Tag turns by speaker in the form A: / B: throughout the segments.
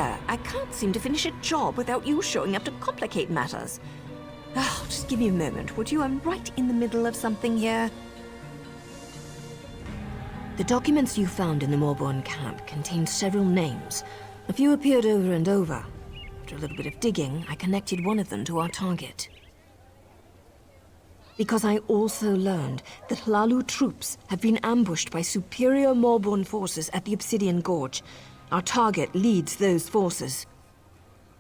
A: swear, I can't seem to finish a job without you showing up to complicate matters. Oh, just give me a moment, would you? I'm right in the middle of something here. The documents you found in the Morborn camp contained several names. A few appeared over and over. After a little bit of digging, I connected one of them to our target. Because I also learned that Hlaalu troops have been ambushed by superior Morborn forces at the Obsidian Gorge. Our target leads those forces.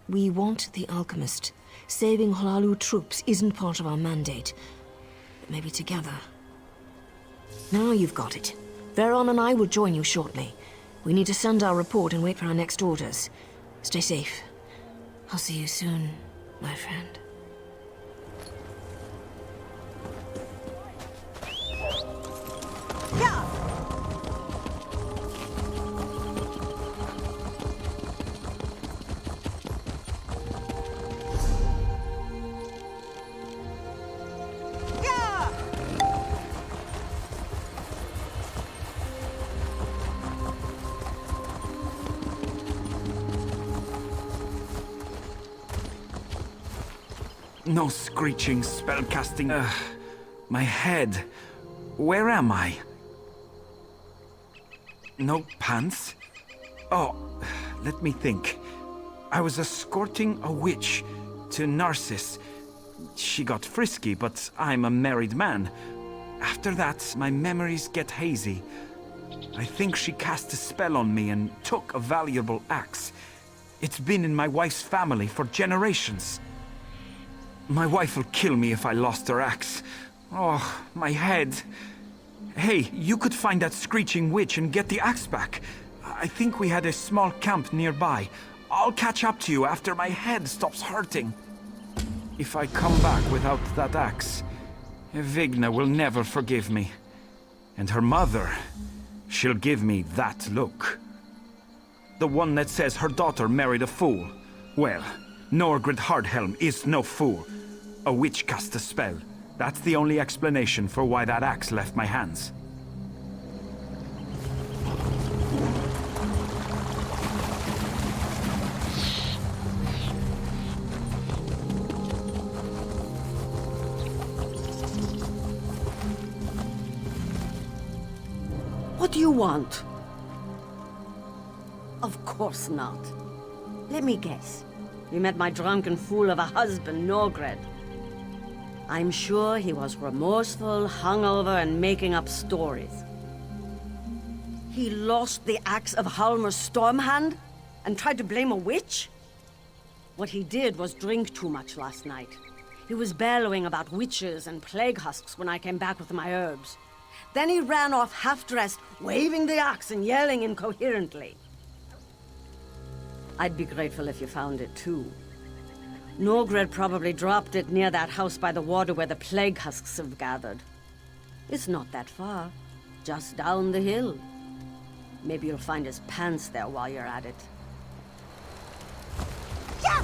A: We want the Alchemist. Saving Hlaalu troops isn't part of our mandate. But maybe together. Now you've got it. Veron and I will join you shortly. We need to send our report and wait for our next orders. Stay safe. I'll see you soon, my friend.
B: Yeah!
C: No screeching, spellcasting. My head. Where am I? No pants? Oh, let me think. I was escorting a witch to Narcissus. She got frisky, but I'm a married man. After that, my memories get hazy. I think she cast a spell on me and took a valuable axe. It's been in my wife's family for generations. My wife will kill me if I lost her axe. Oh, my head. Hey, you could find that screeching witch and get the axe back. I think we had a small camp nearby. I'll catch up to you after my head stops hurting. If I come back without that axe, Evigna will never forgive me. And her mother, she'll give me that look. The one that says her daughter married a fool. Well, Norgred Hardhelm is no fool. A witch cast a spell. That's the only explanation for why that axe left my hands.
B: What do you want? Of course not. Let me guess. You met my drunken fool of a husband, Norgred. I'm sure he was remorseful, hungover, and making up stories. He lost the axe of Halmer's Stormhand and tried to blame a witch? What he did was drink too much last night. He was bellowing about witches and plague husks when I came back with my herbs. Then he ran off half-dressed, waving the axe and yelling incoherently. I'd be grateful if you found it too. Norgred probably dropped it near that house by the water where the plague husks have gathered. It's not that far, just down the hill. Maybe you'll find his pants there while you're at it. Yeah!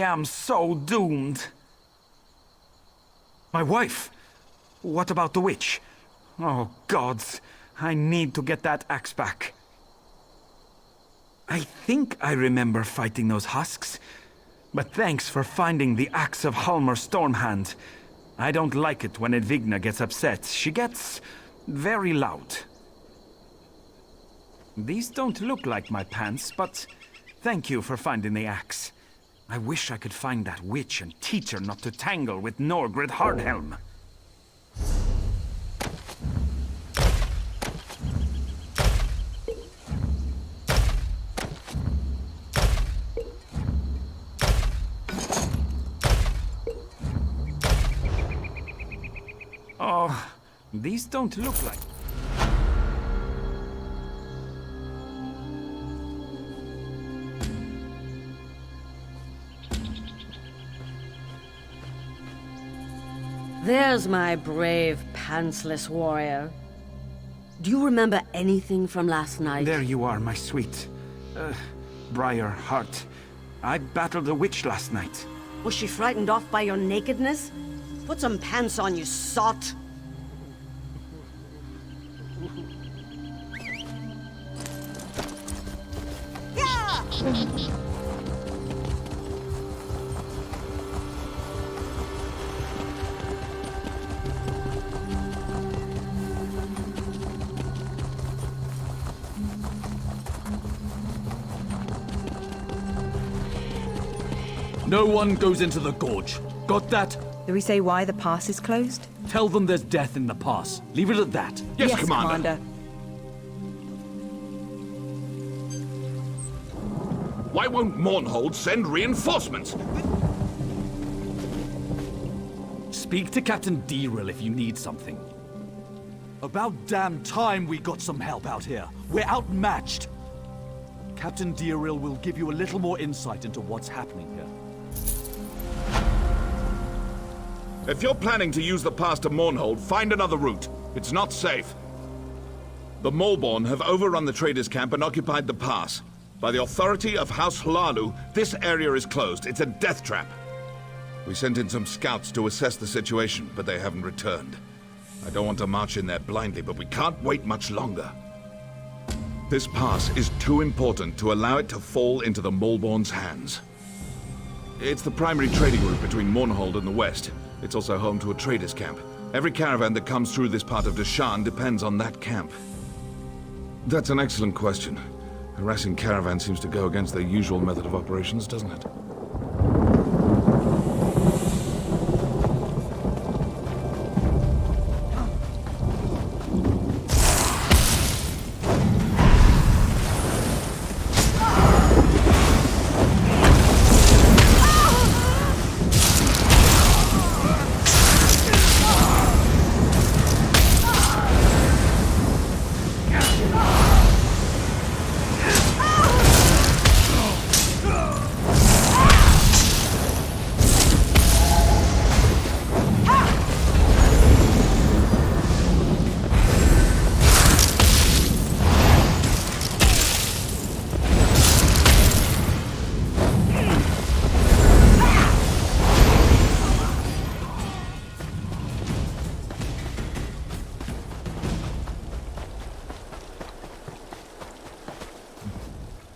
C: am so doomed. My wife? What about the witch? Oh, gods. I need to get that axe back. I think I remember fighting those husks. But thanks for finding the axe of Halmar Stormhand. I don't like it when Edvigna gets upset. She gets very loud. These don't look like my pants, but thank you for finding the axe. I wish I could find that witch and teach her not to tangle with Norgred Hardhelm. Oh, these don't look like...
B: There's my brave, pantsless warrior. Do you remember anything from last night?
C: There you are, my sweet... Briar Heart. I battled a witch last night.
B: Was she frightened off by your nakedness? Put some pants on, you sot!
D: No one goes into the gorge. Got that?
E: Do we say why the pass is closed?
D: Tell them there's death in the pass. Leave it at that.
F: Yes, Commander. Why won't Mournhold send reinforcements?
D: Speak to Captain Deril if you need something. About damn time we got some help out here. We're outmatched. Captain Deril will give you a little more insight into what's happening here.
F: If you're planning to use the pass to Mournhold, find another route. It's not safe. The Maulborn have overrun the traders' camp and occupied the pass. By the authority of House Hlalu, this area is closed. It's a death trap. We sent in some scouts to assess the situation, but they haven't returned. I don't want to march in there blindly, but we can't wait much longer. This pass is too important to allow it to fall into the Maulborn's hands. It's the primary trading route between Mournhold and the west. It's also home to a trader's camp. Every caravan that comes through this part of Deshaan depends on that camp. That's an excellent question. Harassing caravans seems to go against their usual method of operations, doesn't it?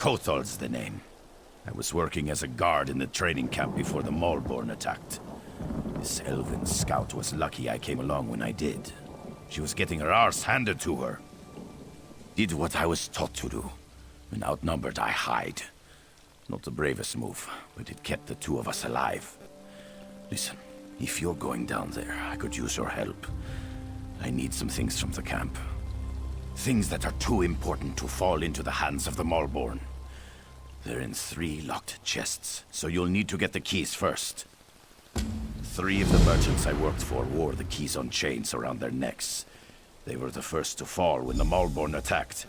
G: Kothal's the name. I was working as a guard in the training camp before the Maulborn attacked. This elven scout was lucky I came along when I did. She was getting her arse handed to her. Did what I was taught to do. When outnumbered, I hide. Not the bravest move, but it kept the two of us alive. Listen, if you're going down there, I could use your help. I need some things from the camp. Things that are too important to fall into the hands of the Maulborn. They're in 3 locked chests, so you'll need to get the keys first. 3 of the merchants I worked for wore the keys on chains around their necks. They were the first to fall when the Maulborn attacked,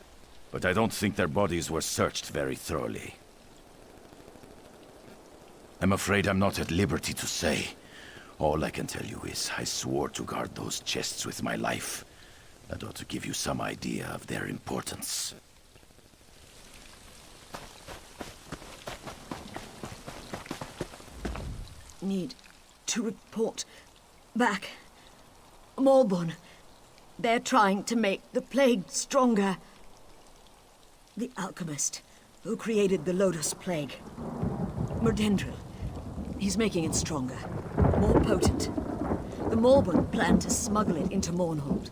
G: but I don't think their bodies were searched very thoroughly. I'm afraid I'm not at liberty to say. All I can tell you is I swore to guard those chests with my life. That ought to give you some idea of their importance.
H: need to report back. Malborn. They're trying to make the plague stronger. The alchemist who created the Lotus Plague. Merdendril. He's making it stronger. More potent. The Malborn plan to smuggle it into Mournhold.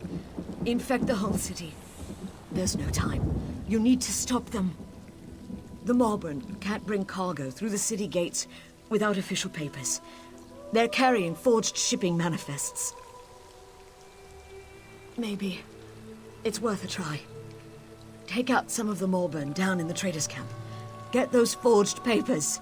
H: Infect the whole city. There's no time. You need to stop them. The Malborn can't bring cargo through the city gates without official papers. They're carrying forged shipping manifests. Maybe it's worth a try. Take out some of the Malborn down in the traders' camp. Get those forged papers.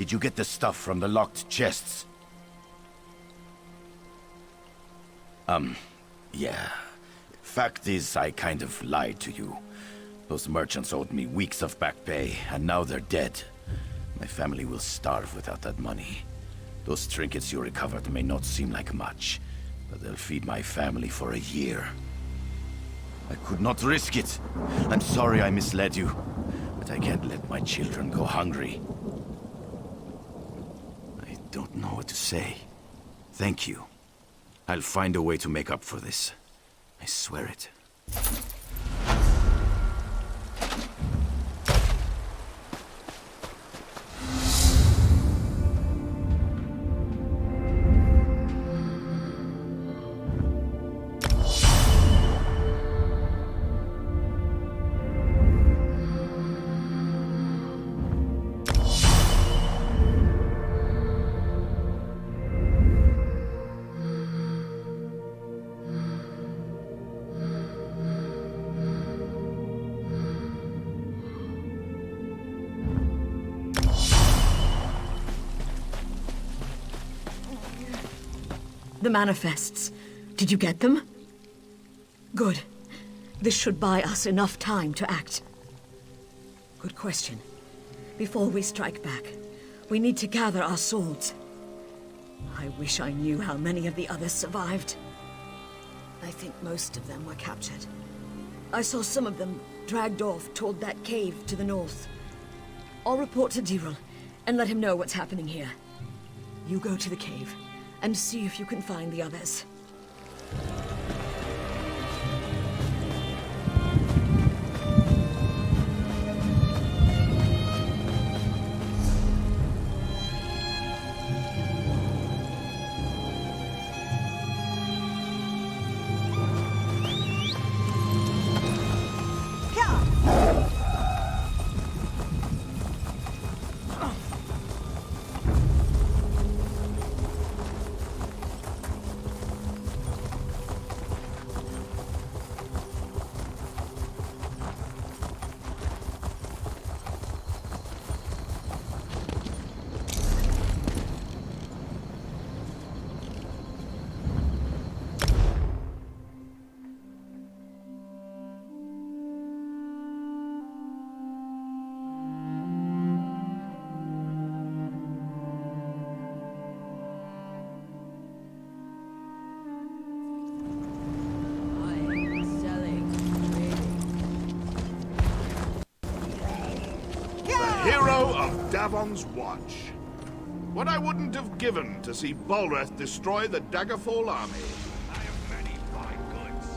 G: Did you get the stuff from the locked chests? Yeah. Fact is, I kind of lied to you. Those merchants owed me weeks of back pay, and now they're dead. My family will starve without that money. Those trinkets you recovered may not seem like much, but they'll feed my family for a year. I could not risk it. I'm sorry I misled you, but I can't let my children go hungry. I don't know what to say. Thank you. I'll find a way to make up for this. I swear it.
H: The manifests. Did you get them? Good. This should buy us enough time to act. Good question. Before we strike back, we need to gather our swords. I wish I knew how many of the others survived. I think most of them were captured. I saw some of them dragged off toward that cave to the north. I'll report to Diril and let him know what's happening here. You go to the cave and see if you can find the others.
F: Hero of Davon's Watch. What I wouldn't have given to see Balreth destroy the Daggerfall army. I have many fine goods.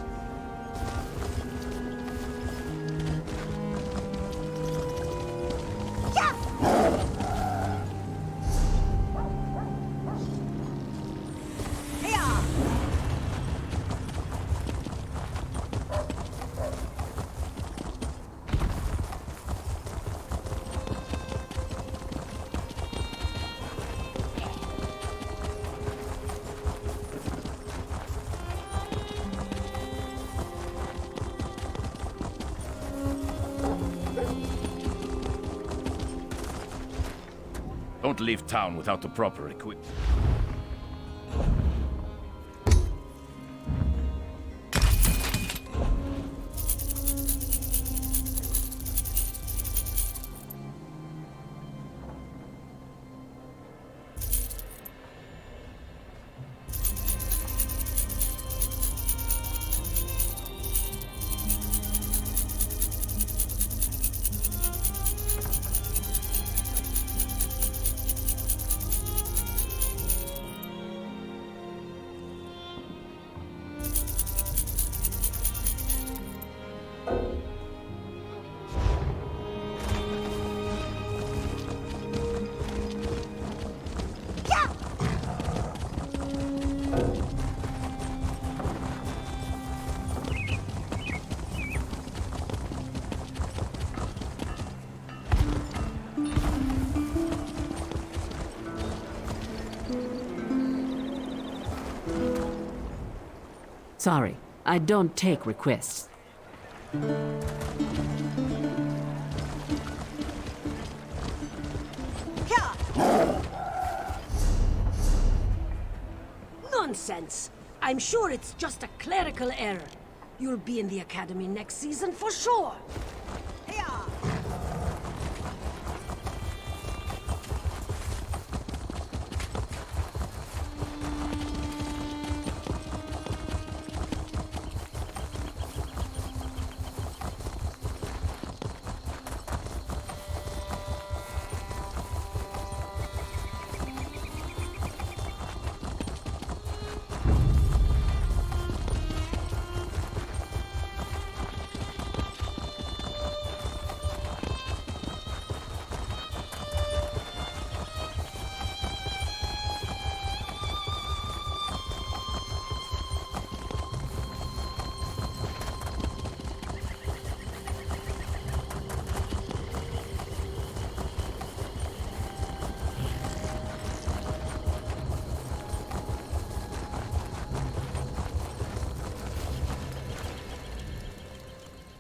G: Don't leave town without the proper equipment.
I: Sorry, I don't take requests.
J: Nonsense! I'm sure it's just a clerical error. You'll be in the academy next season for sure.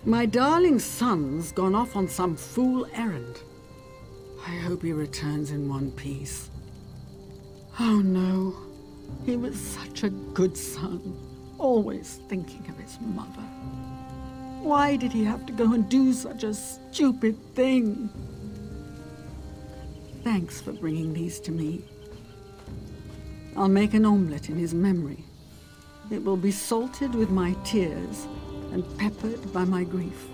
K: My darling son's gone off on some fool errand. I hope he returns in one piece. Oh no, he was such a good son, always thinking of his mother. Why did he have to go and do such a stupid thing? Thanks for bringing these to me. I'll make an omelette in his memory. It will be salted with my tears and peppered by my grief.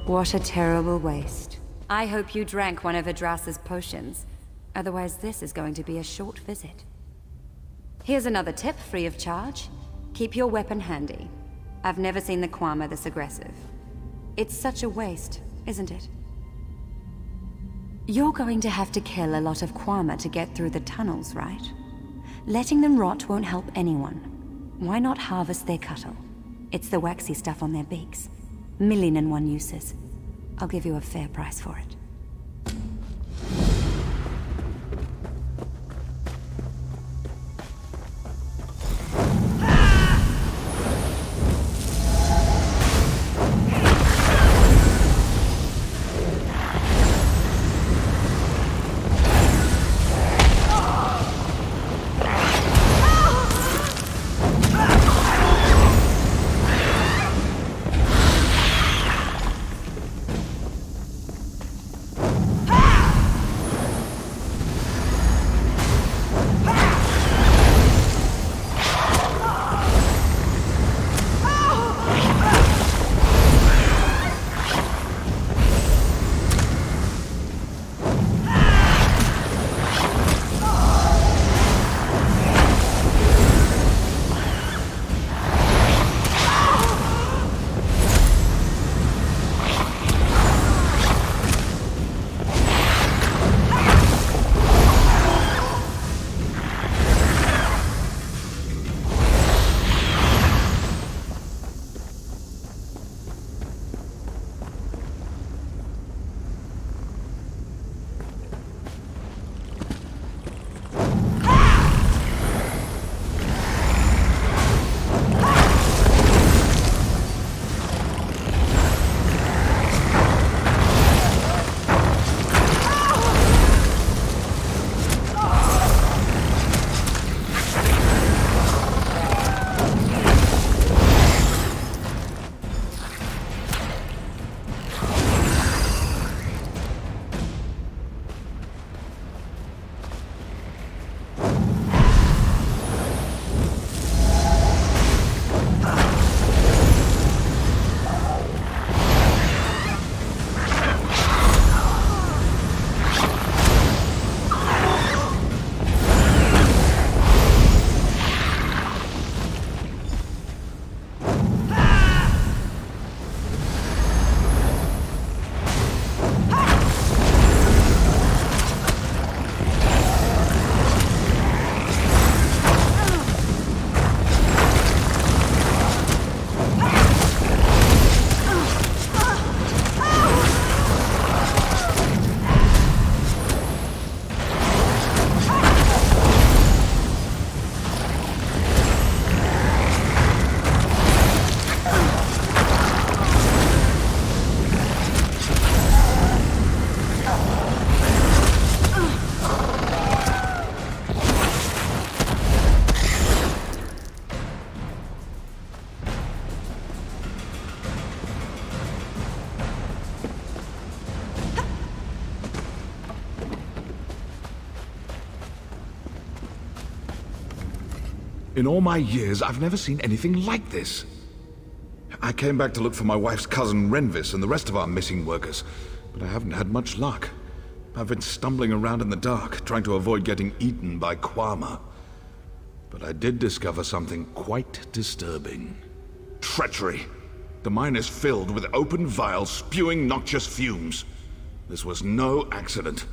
L: What a terrible waste. I hope you drank one of Adras's potions. Otherwise, this is going to be a short visit. Here's another tip, free of charge. Keep your weapon handy. I've never seen the Kwama this aggressive. It's such a waste, isn't it? You're going to have to kill a lot of Kwama to get through the tunnels, right? Letting them rot won't help anyone. Why not harvest their cuttle? It's the waxy stuff on their beaks. 1,000,001 uses. I'll give you a fair price for it.
F: In all my years, I've never seen anything like this. I came back to look for my wife's cousin Renvis and the rest of our missing workers, but I haven't had much luck. I've been stumbling around in the dark, trying to avoid getting eaten by Kwama. But I did discover something quite disturbing. Treachery. The mine is filled with open vials spewing noxious fumes. This was no accident.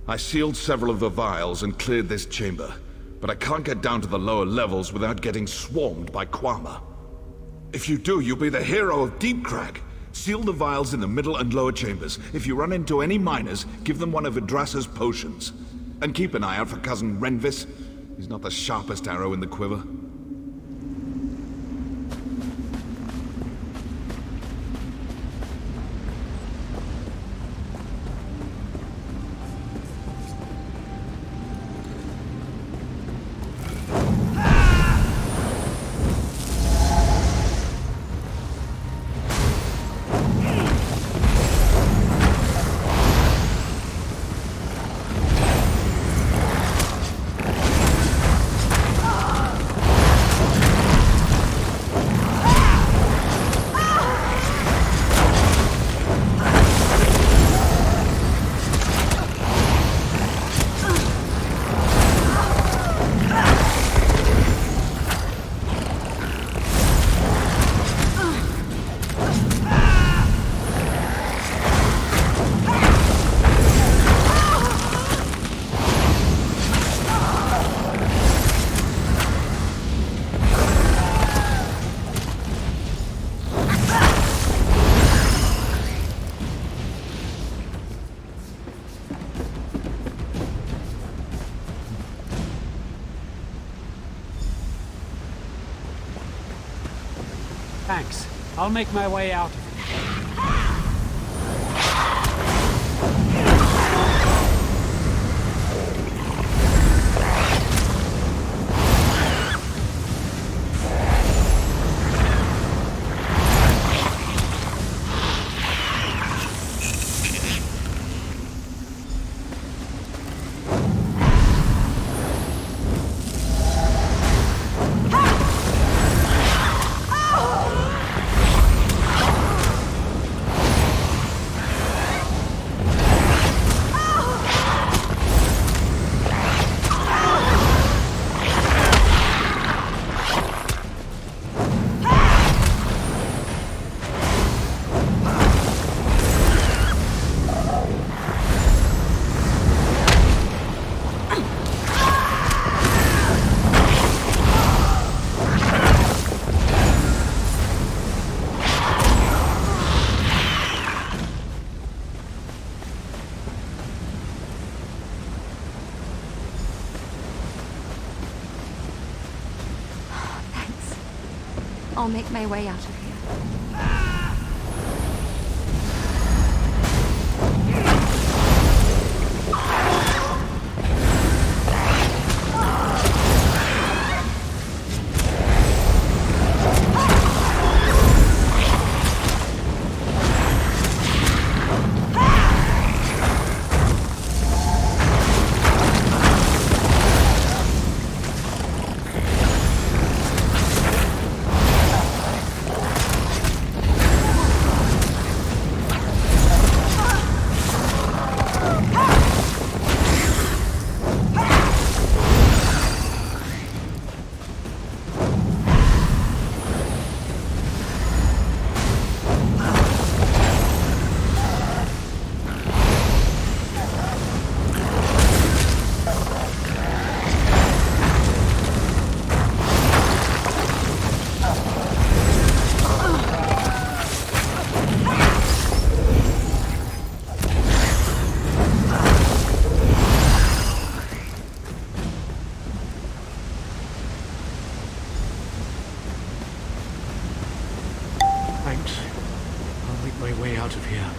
F: I sealed several of the vials and cleared this chamber, but I can't get down to the lower levels without getting swarmed by Kwama. If you do, you'll be the hero of Deepcrag. Seal the vials in the middle and lower chambers. If you run into any miners, give them one of Yggdrasil's potions. And keep an eye out for Cousin Renvis. He's not the sharpest arrow in the quiver.
M: Thanks. I'll make my way out of here.
L: I'll make my way out of here.
M: Thanks. I'll make my way out of here.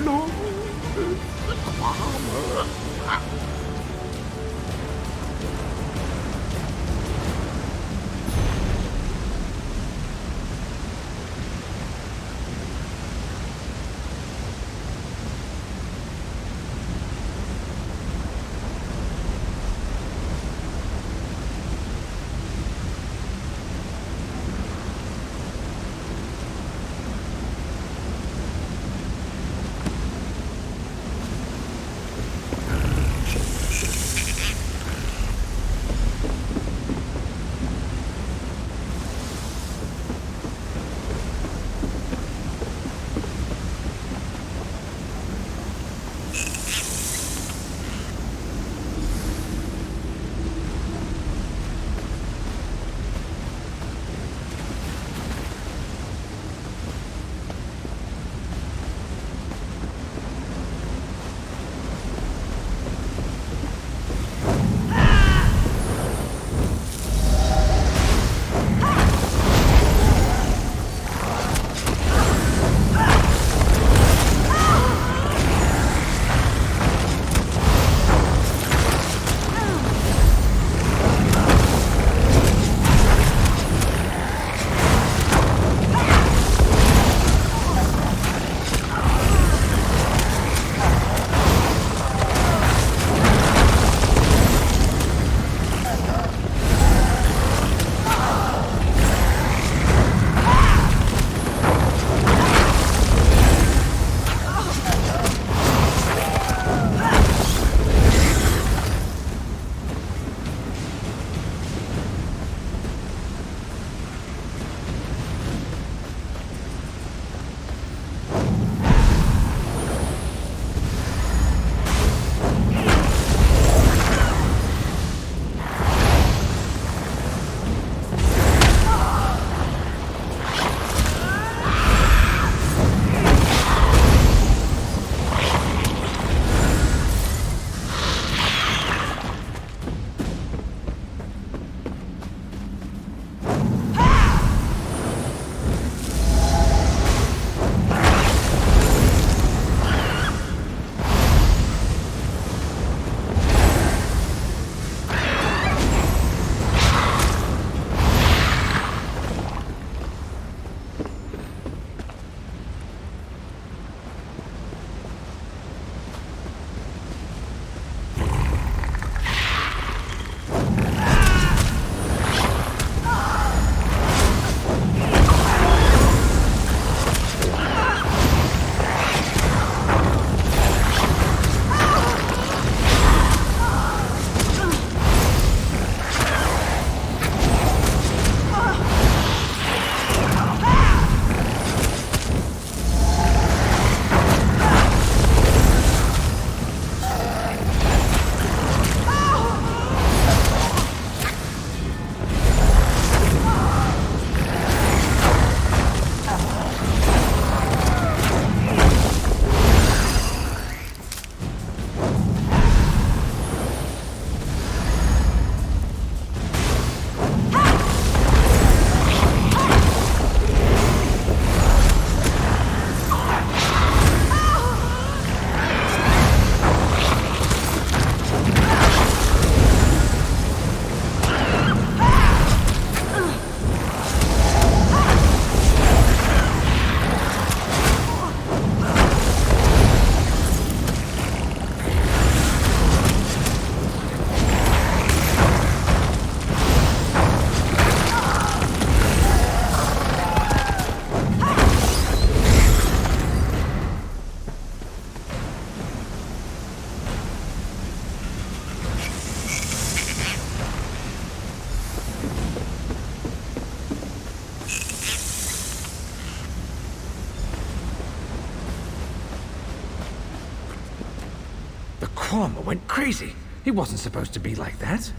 M: Long live the Quama! Quama went crazy. He wasn't supposed to be like that.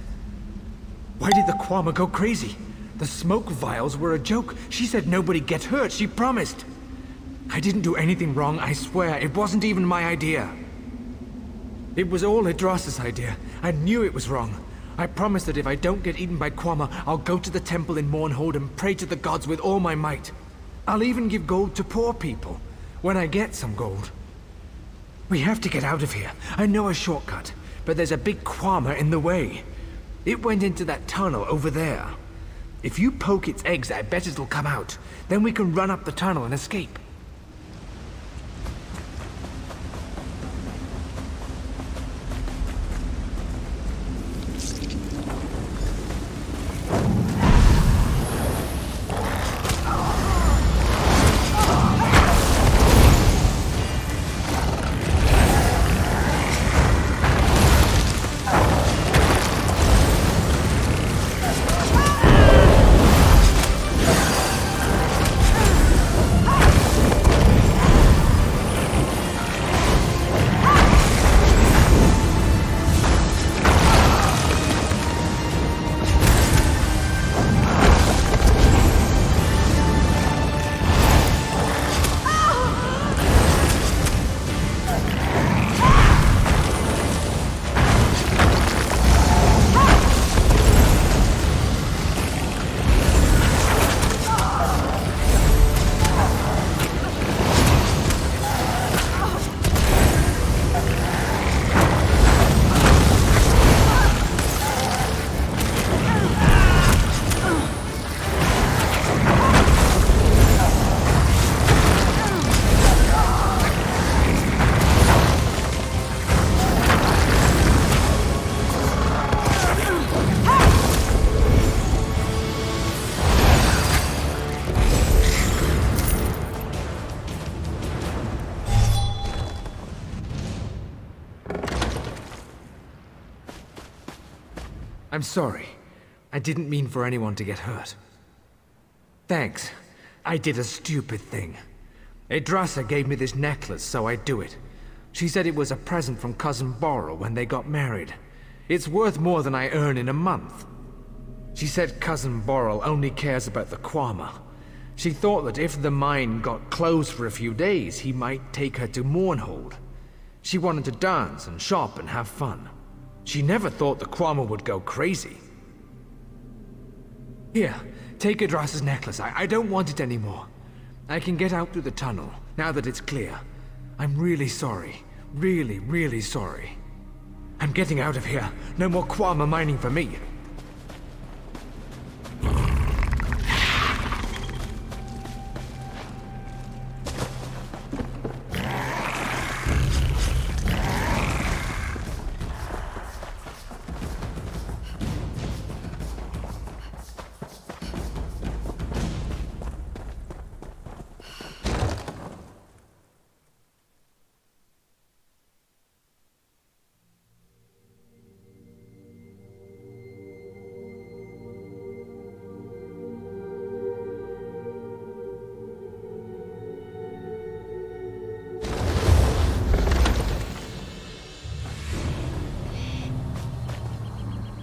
M: Why did the Quama go crazy? The smoke vials were a joke. She said nobody gets hurt. She promised. I didn't do anything wrong, I swear. It wasn't even my idea. It was all Idras's idea. I knew it was wrong. I promised that if I don't get eaten by Quama, I'll go to the temple in Mournhold and pray to the gods with all my might. I'll even give gold to poor people, when I get some gold. We have to get out of here. I know a shortcut, but there's a big Kwama in the way. It went into that tunnel over there. If you poke its eggs, I bet it'll come out. Then we can run up the tunnel and escape. I'm sorry. I didn't mean for anyone to get hurt. Thanks. I did a stupid thing. Yggdrasil gave me this necklace, so I do it. She said it was a present from Cousin Boral when they got married. It's worth more than I earn in a month. She said Cousin Boral only cares about the Kwama. She thought that if the mine got closed for a few days, he might take her to Mournhold. She wanted to dance and shop and have fun. She never thought the Kwama would go crazy. Here, take Yggdrasil's necklace. I don't want it anymore. I can get out through the tunnel, now that it's clear. I'm really sorry. Really, really sorry. I'm getting out of here. No more Kwama mining for me.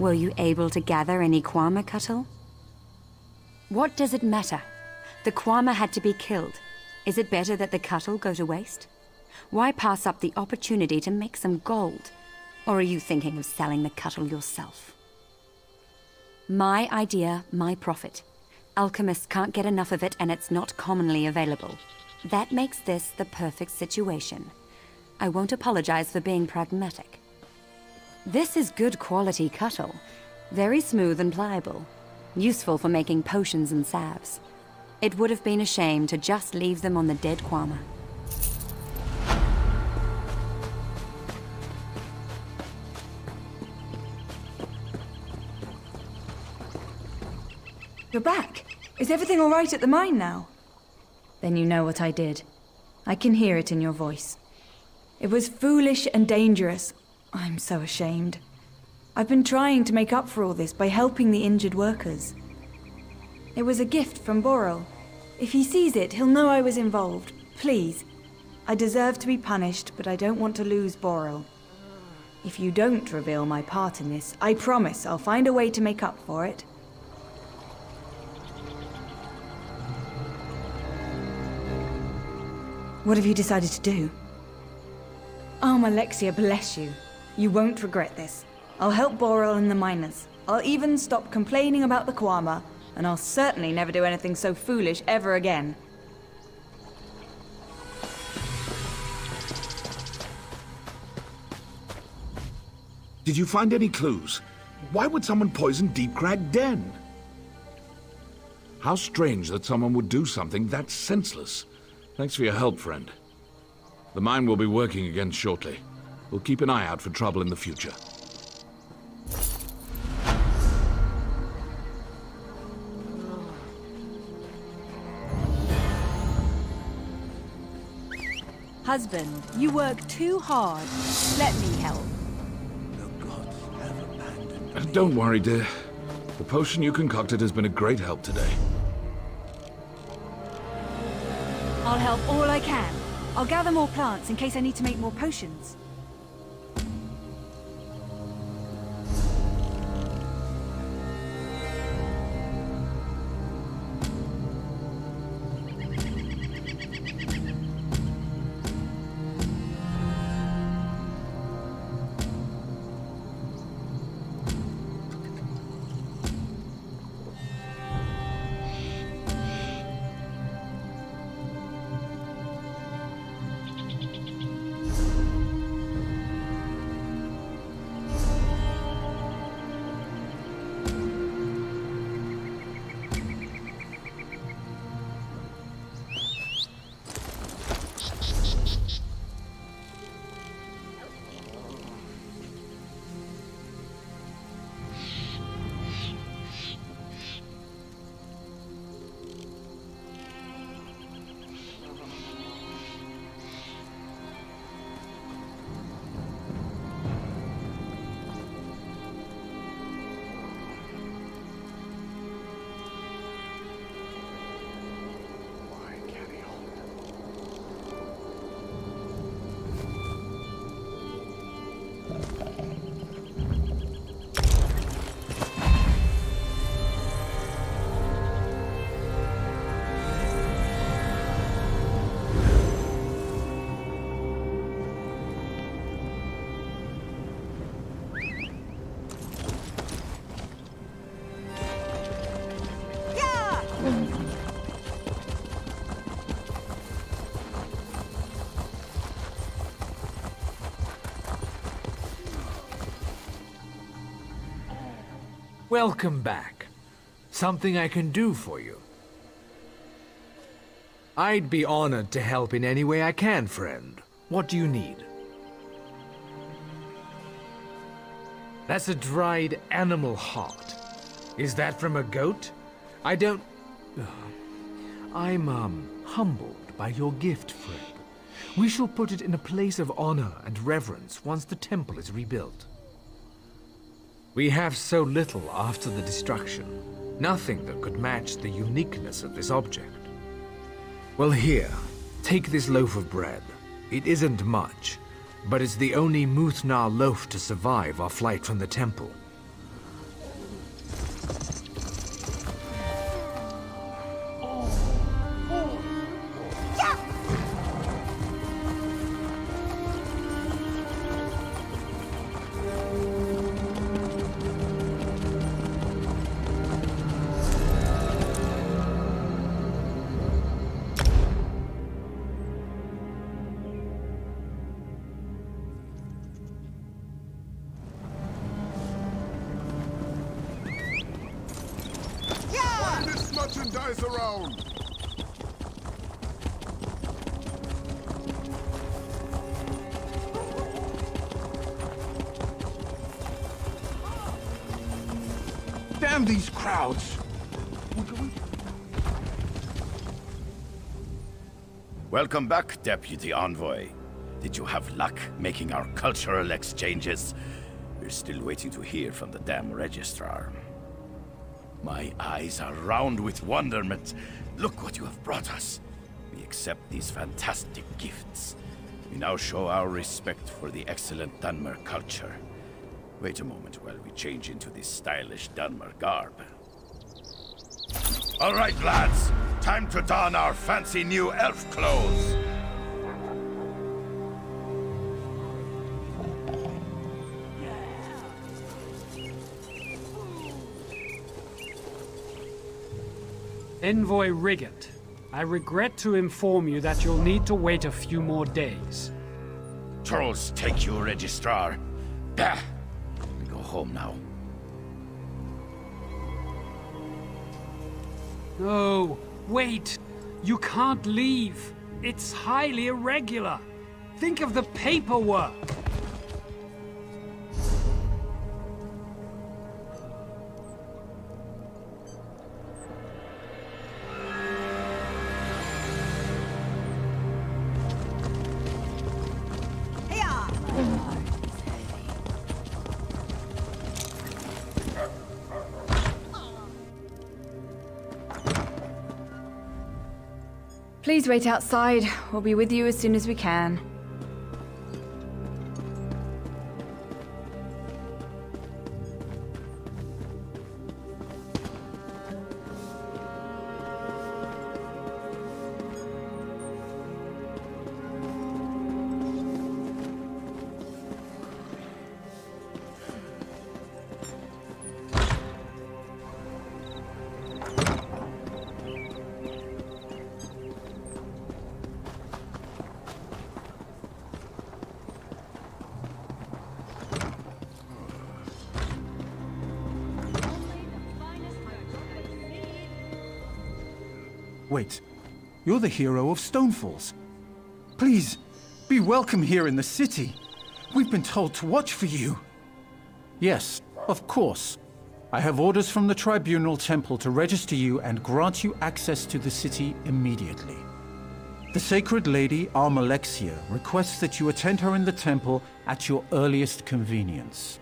L: Were you able to gather any Kwama, Cuttle? What does it matter? The Kwama had to be killed. Is it better that the Cuttle go to waste? Why pass up the opportunity to make some gold? Or are you thinking of selling the Cuttle yourself? My idea, my profit. Alchemists can't get enough of it, and it's not commonly available. That makes this the perfect situation. I won't apologize for being pragmatic. This is good quality Cuttle. Very smooth and pliable. Useful for making potions and salves. It would have been a shame to just leave them on the dead Kwama.
E: You're back. Is everything all right at the mine now? Then you know what I did. I can hear it in your voice. It was foolish and dangerous. I'm so ashamed. I've been trying to make up for all this by helping the injured workers. It was a gift from Boral. If he sees it, he'll know I was involved. Please. I deserve to be punished, but I don't want to lose Boral. If you don't reveal my part in this, I promise I'll find a way to make up for it. What have you decided to do? Oh, Alexia, bless you. You won't regret this. I'll help Boral and the miners. I'll even stop complaining about the Kwama, and I'll certainly never do anything so foolish ever again.
F: Did you find any clues? Why would someone poison Deep Crag Den? How strange that someone would do something that senseless. Thanks for your help, friend. The mine will be working again shortly. We'll keep an eye out for trouble in the future.
E: Husband, you work too hard. Let me help.
F: Don't worry, dear. The potion you concocted has been a great help today.
E: I'll help all I can. I'll gather more plants in case I need to make more potions.
M: Welcome back. Something I can do for you? I'd be honored to help in any way I can, friend. What do you need? That's a dried animal heart. Is that from a goat? I don't... I'm, humbled by your gift, friend. We shall put it in a place of honor and reverence once the temple is rebuilt. We have so little after the destruction. Nothing that could match the uniqueness of this object. Well, here, take this loaf of bread. It isn't much, but it's the only Muthnar loaf to survive our flight from the temple.
N: Merchandise around! Damn these crowds!
G: Welcome back, Deputy Envoy. Did you have luck making our cultural exchanges? We're still waiting to hear from the damn Registrar. My eyes are round with wonderment. Look what you have brought us. We accept these fantastic gifts. We now show our respect for the excellent Dunmer culture. Wait a moment while we change into this stylish Dunmer garb. All right, lads. Time to don our fancy new elf clothes.
O: Envoy Riggett, I regret to inform you that you'll need to wait a few more days.
G: Trolls take you, Registrar. Bah! home now.
O: No, wait. You can't leave. It's highly irregular. Think of the paperwork.
E: Please wait outside. We'll be with you as soon as we can.
P: Wait, you're the hero of Stonefalls. Please, be welcome here in the city. We've been told to watch for you. Yes, of course. I have orders from the Tribunal Temple to register you and grant you access to the city immediately. The Sacred Lady, Almalexia, requests that you attend her in the temple at your earliest convenience.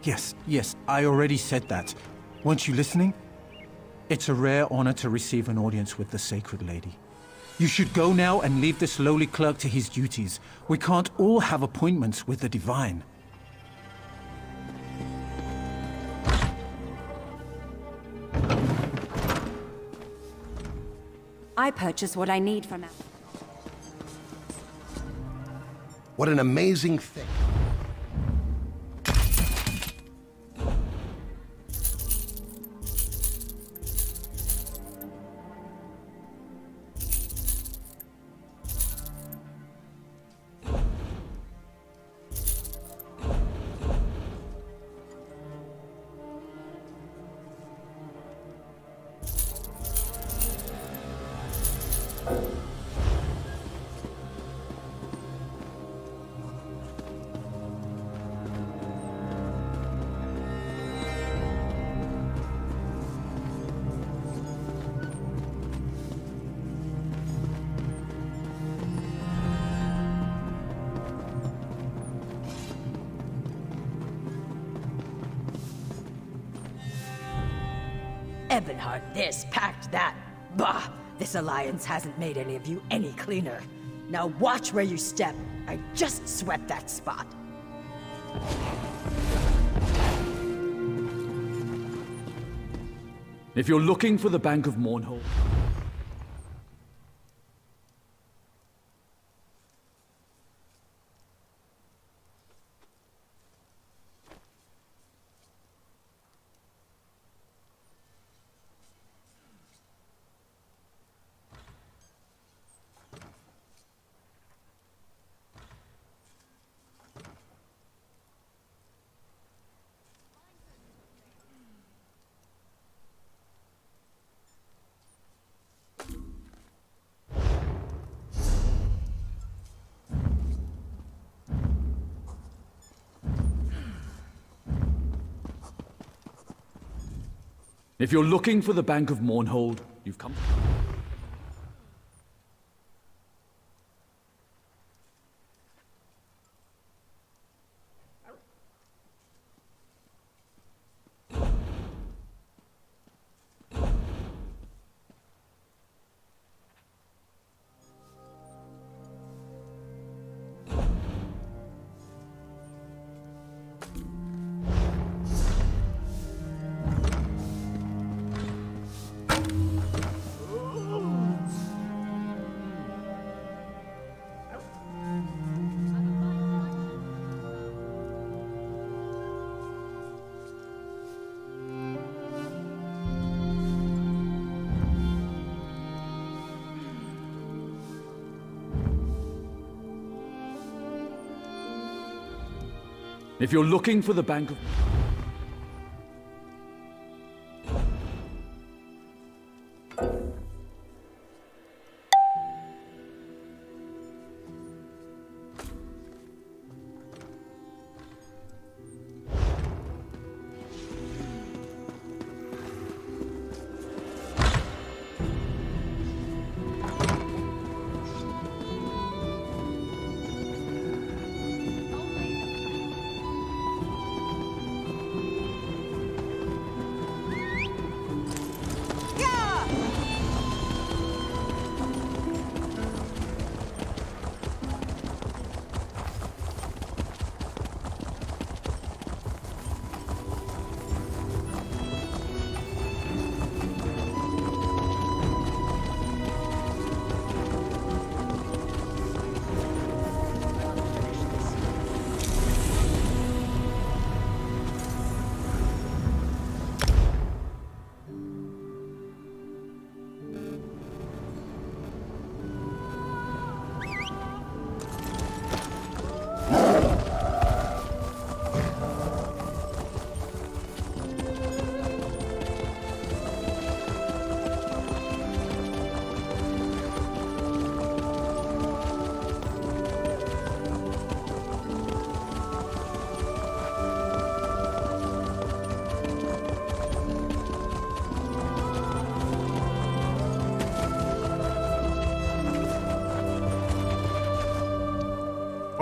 P: Yes, I already said that. Weren't you listening? It's a rare honor to receive an audience with the Sacred Lady. You should go now and leave this lowly clerk to his duties. We can't all have appointments with the Divine.
L: I purchase what I need from...
Q: What an amazing thing.
H: Ebonheart this, packed that. Bah! This alliance hasn't made any of you any cleaner. Now watch where you step. I just swept that spot.
D: If you're looking for the Bank of Mournhold... If you're looking for the Bank of Mournhold, you've come... If you're looking for the Bank of...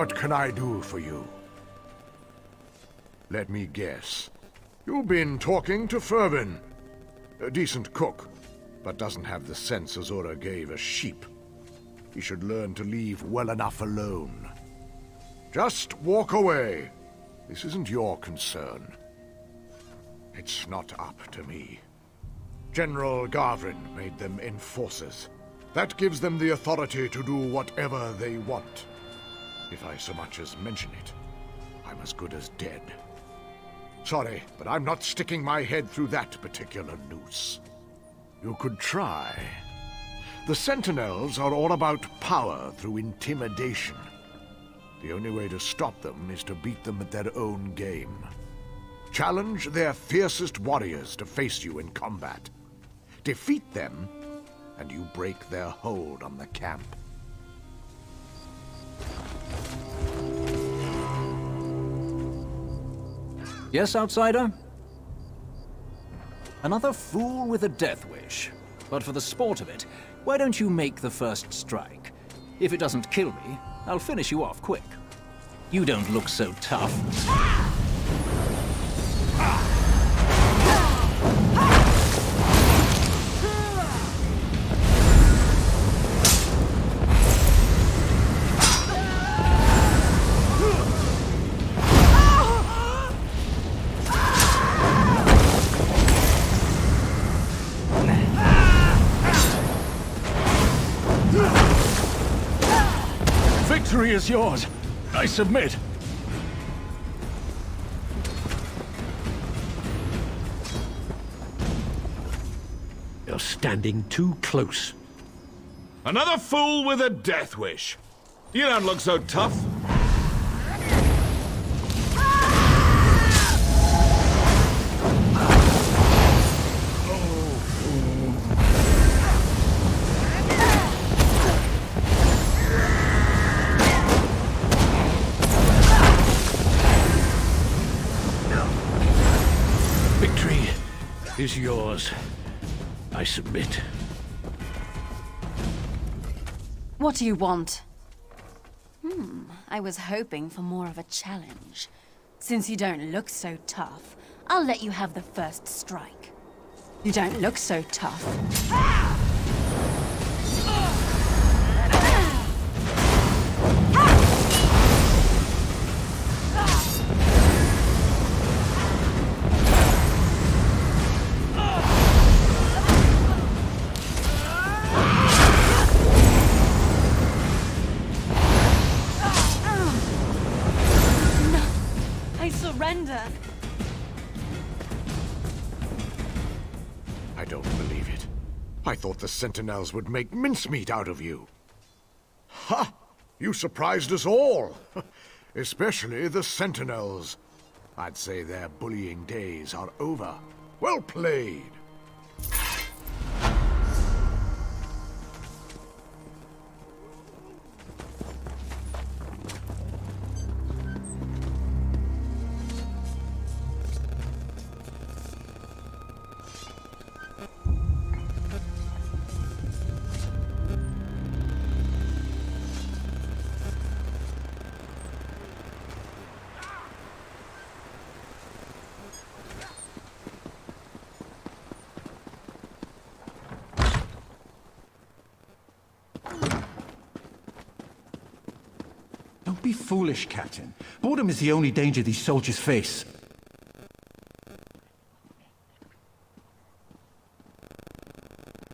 N: What can I do for you? Let me guess. You've been talking to Fervin. A decent cook, but doesn't have the sense Azura gave a sheep. He should learn to leave well enough alone. Just walk away. This isn't your concern. It's not up to me. General Garvin made them enforcers. That gives them the authority to do whatever they want. If I so much as mention it, I'm as good as dead. Sorry, but I'm not sticking my head through that particular noose. You could try. The Sentinels are all about power through intimidation. The only way to stop them is to beat them at their own game. Challenge their fiercest warriors to face you in combat. Defeat them, and you break their hold on the camp.
R: Yes, outsider? Another fool with a death wish. But for the sport of it, why don't you make the first strike? If it doesn't kill me, I'll finish you off quick. You don't look so tough.
D: Victory is yours. I submit.
M: You're standing too close.
F: Another fool with a death wish. You don't look so tough.
M: Victory is yours. I submit.
S: What do you want? I was hoping for more of a challenge. Since you don't look so tough, I'll let you have the first strike. You don't look so tough. I surrender.
N: I don't believe it. I thought the Sentinels would make mincemeat out of you. Ha! You surprised us all. Especially the Sentinels. I'd say their bullying days are over. Well played.
P: Don't be foolish, Captain. Boredom is the only danger these soldiers face.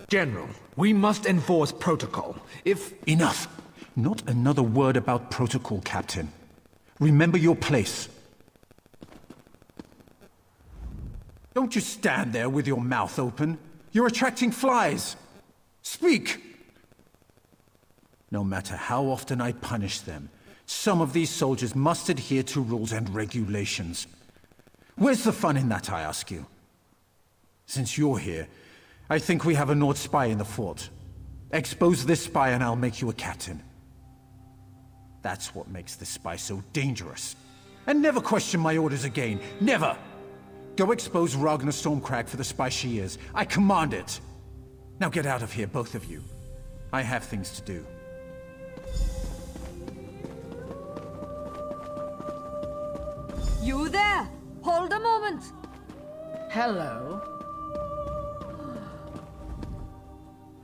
M: General, we must enforce protocol.
P: Enough! Not another word about protocol, Captain. Remember your place. Don't just stand there with your mouth open. You're attracting flies. Speak! No matter how often I punish them, some of these soldiers must adhere to rules and regulations. Where's the fun in that, I ask you? Since you're here, I think we have a Nord spy in the fort. Expose this spy and I'll make you a captain. That's what makes this spy so dangerous. And never question my orders again. Never! Go expose Ragnar Stormcrag for the spy she is. I command it! Now get out of here, both of you. I have things to do.
H: You there! Hold a moment!
K: Hello.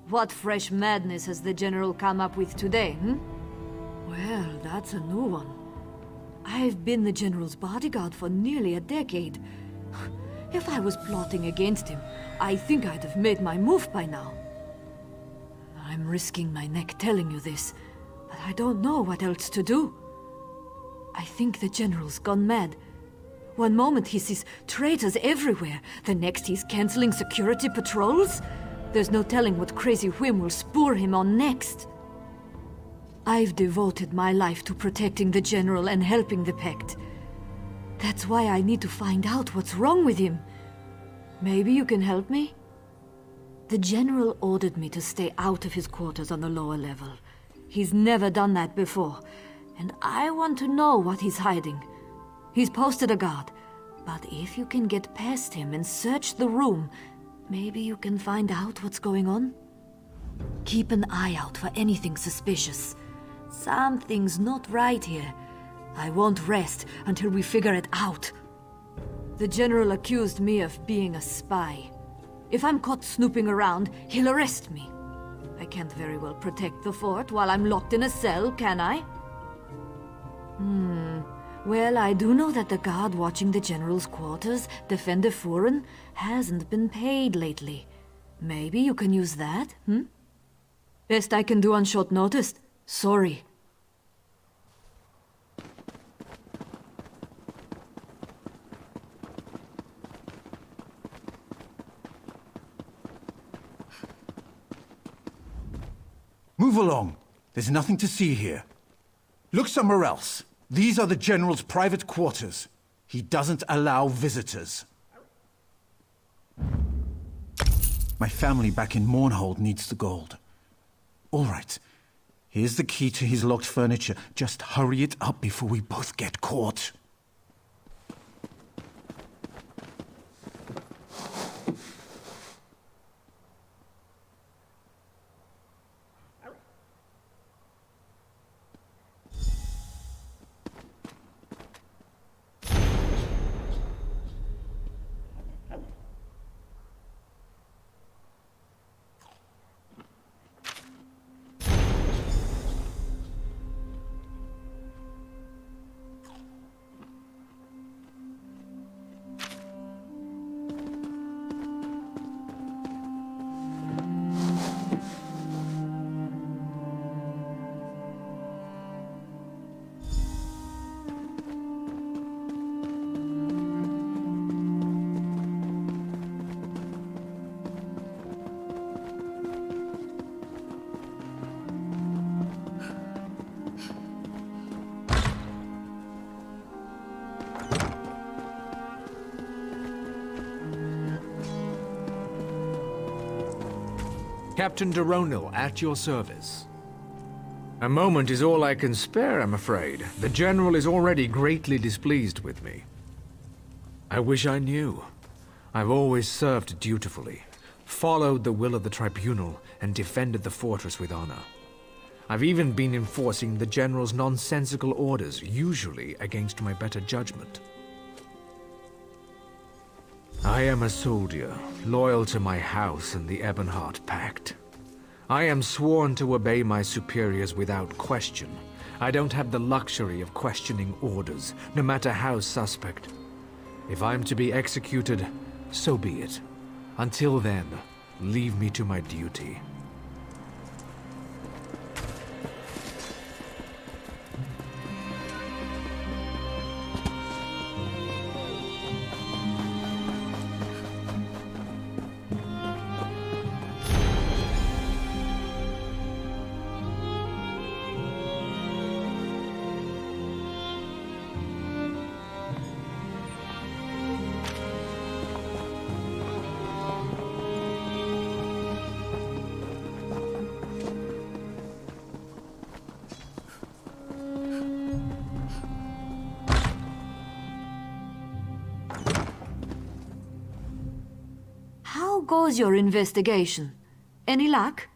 H: What fresh madness has the General come up with today, Well, that's a new one. I've been the General's bodyguard for nearly a decade. If I was plotting against him, I think I'd have made my move by now. I'm risking my neck telling you this, but I don't know what else to do. I think the General's gone mad. One moment he sees traitors everywhere, the next he's canceling security patrols. There's no telling what crazy whim will spur him on next. I've devoted my life to protecting the General and helping the Pact. That's why I need to find out what's wrong with him. Maybe you can help me? The General ordered me to stay out of his quarters on the lower level. He's never done that before, and I want to know what he's hiding. He's posted a guard, but if you can get past him and search the room, maybe you can find out what's going on? Keep an eye out for anything suspicious. Something's not right here. I won't rest until we figure it out. The General accused me of being a spy. If I'm caught snooping around, he'll arrest me. I can't very well protect the fort while I'm locked in a cell, can I? Well, I do know that the guard watching the General's quarters, Defender Furen, hasn't been paid lately. Maybe you can use that, Best I can do on short notice. Sorry.
P: Move along. There's nothing to see here. Look somewhere else. These are the General's private quarters. He doesn't allow visitors. My family back in Mournhold needs the gold. All right. Here's the key to his locked furniture. Just hurry it up before we both get caught.
M: Captain Deronil, at your service. A moment is all I can spare, I'm afraid. The General is already greatly displeased with me. I wish I knew. I've always served dutifully, followed the will of the Tribunal, and defended the fortress with honor. I've even been enforcing the General's nonsensical orders, usually against my better judgment. I am a soldier, loyal to my house and the Ebonheart Pact. I am sworn to obey my superiors without question. I don't have the luxury of questioning orders, no matter how suspect. If I'm to be executed, so be it. Until then, leave me to my duty.
H: How goes your investigation? Any luck?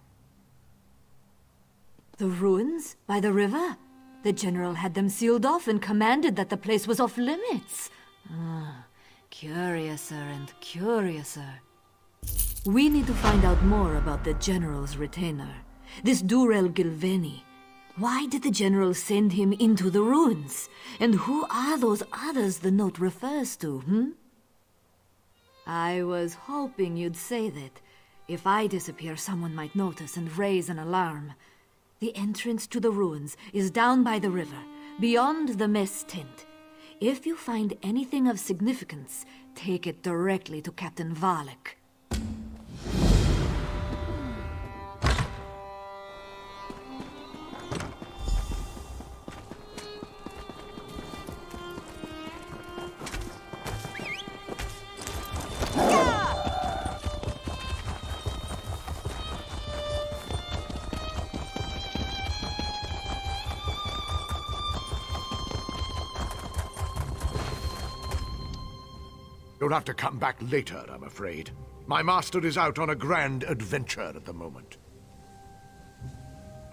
H: The ruins by the river?
A: The general had them sealed off and commanded that the place was off limits. Curiouser and curiouser. We need to find out more about the general's retainer, this Durel Gilveni. Why did the general send him into the ruins? And who are those others the note refers to, I was hoping you'd say that. If I disappear, someone might notice and raise an alarm. The entrance to the ruins is down by the river, beyond the mess tent. If you find anything of significance, take it directly to Captain Valek.
N: You'll have to come back later, I'm afraid. My master is out on a grand adventure at the moment.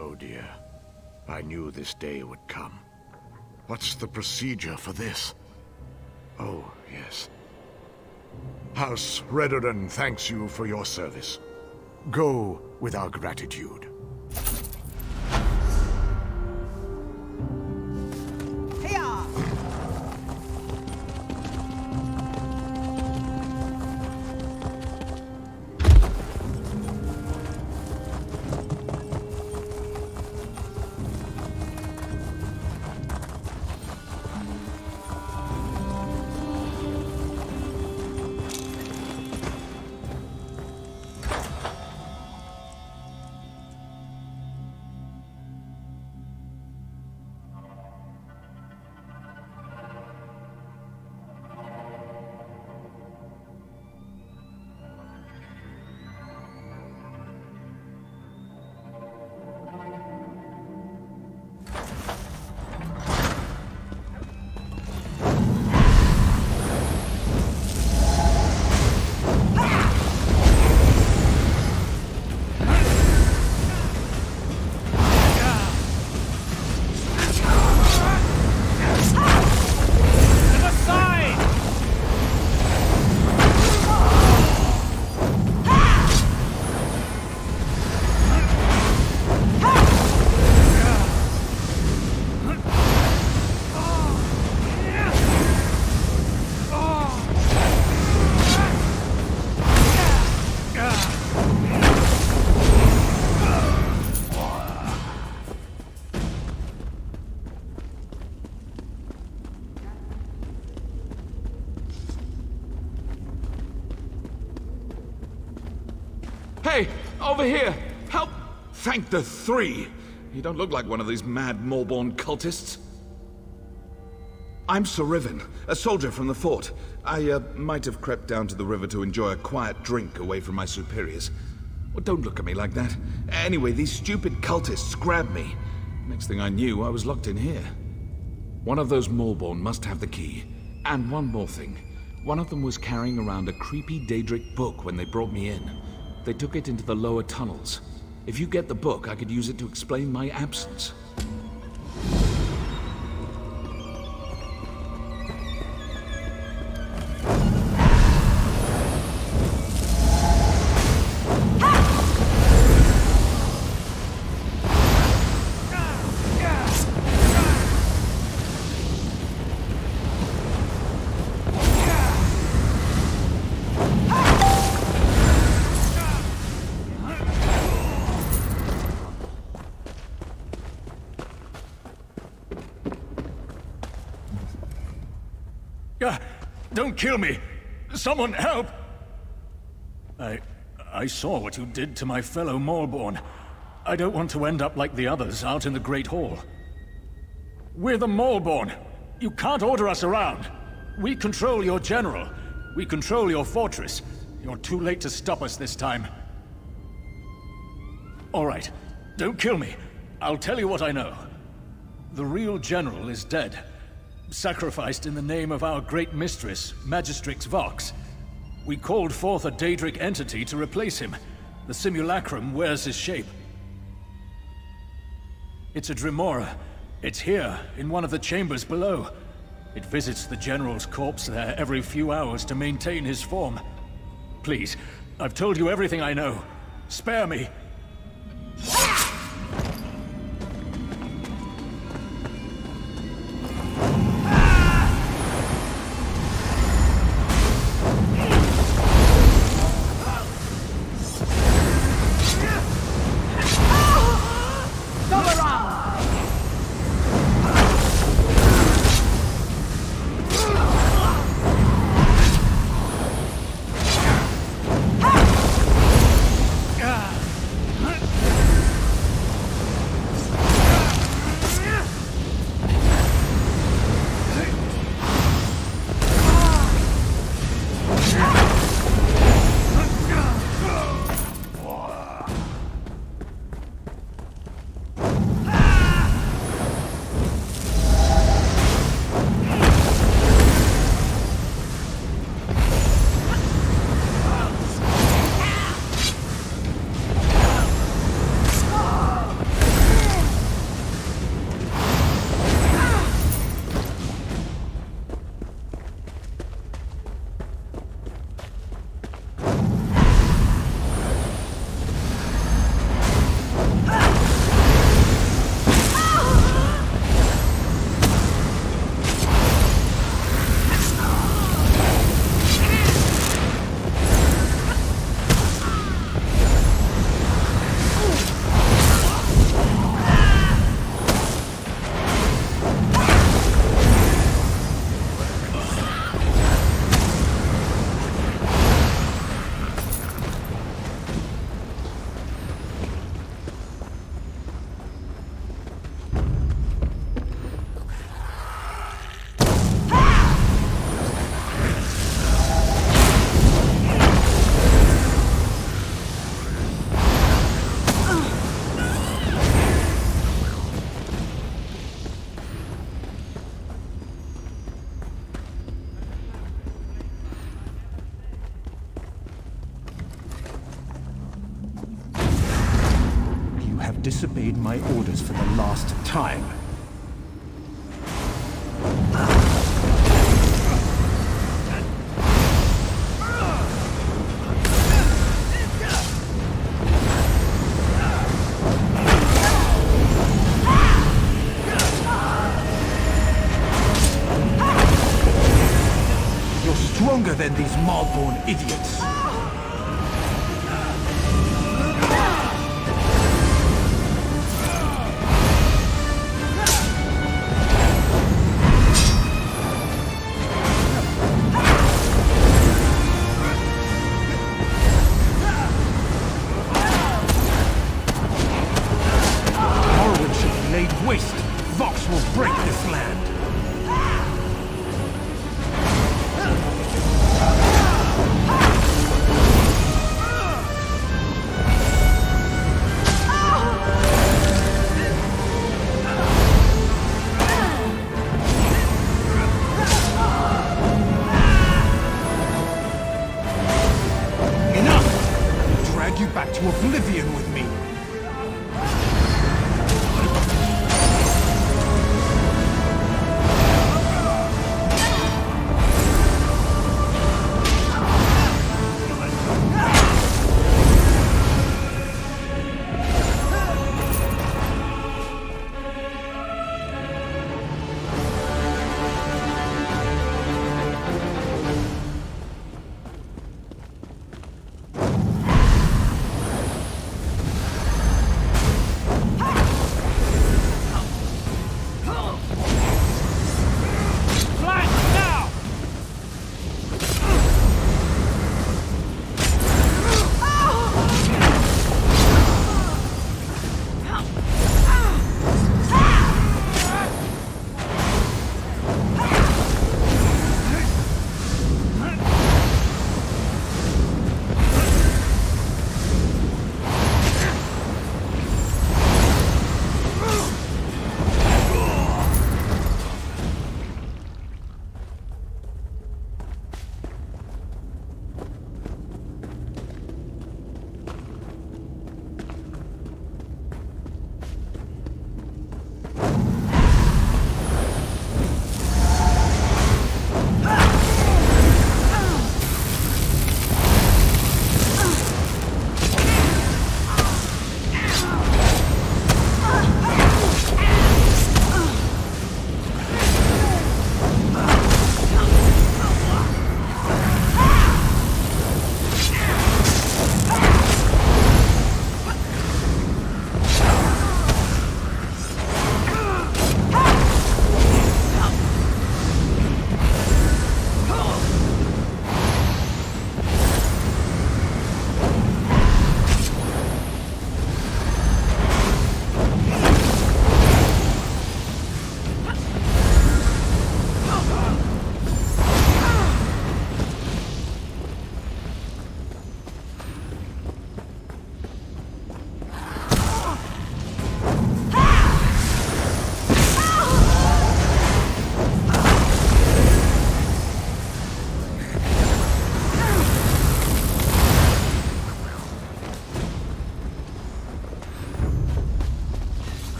N: Oh dear. I knew this day would come. What's the procedure for this? Oh, yes. House Redoran thanks you for your service. Go with our gratitude.
F: Hey, over here! Help! Thank the three! You don't look like one of these mad Morborn cultists. I'm Sir Riven, a soldier from the fort. I might have crept down to the river to enjoy a quiet drink away from my superiors. Well, don't look at me like that. Anyway, these stupid cultists grabbed me. Next thing I knew, I was locked in here. One of those Morborn must have the key. And one more thing. One of them was carrying around a creepy Daedric book when they brought me in. They took it into the lower tunnels. If you get the book, I could use it to explain my absence.
D: Don't kill me! Someone help! I saw what you did to my fellow Morborn. I don't want to end up like the others out in the Great Hall. We're the Morborn. You can't order us around. We control your general. We control your fortress. You're too late to stop us this time. All right, don't kill me. I'll tell you what I know. The real general is dead. Sacrificed in the name of our great mistress, Magistrix Vox. We called forth a Daedric entity to replace him. The simulacrum wears his shape. It's a Dremora, It's here, in one of the chambers below. It visits the General's corpse there every few hours to maintain his form. Please, I've told you everything I know. Spare me.
P: Disobeyed my orders for the last time. You're stronger than these Malborn idiots. Waste! Vox will break this land!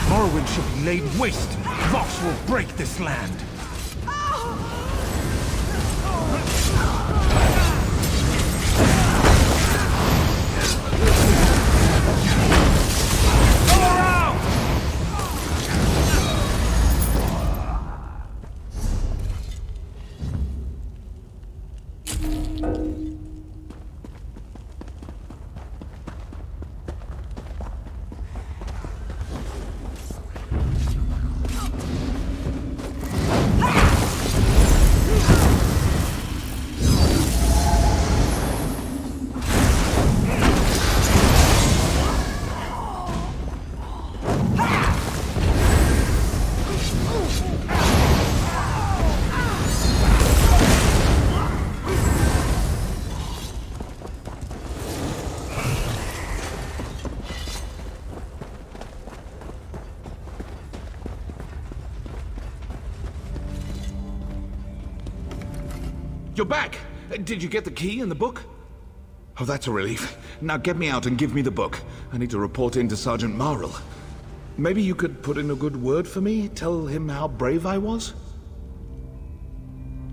M: Morrowind should be laid waste. Vox will break this land.
F: You're back! Did you get the key and the book? Oh, that's a relief. Now get me out and give me the book. I need to report in to Sergeant Marl. Maybe you could put in a good word for me? Tell him how brave I was?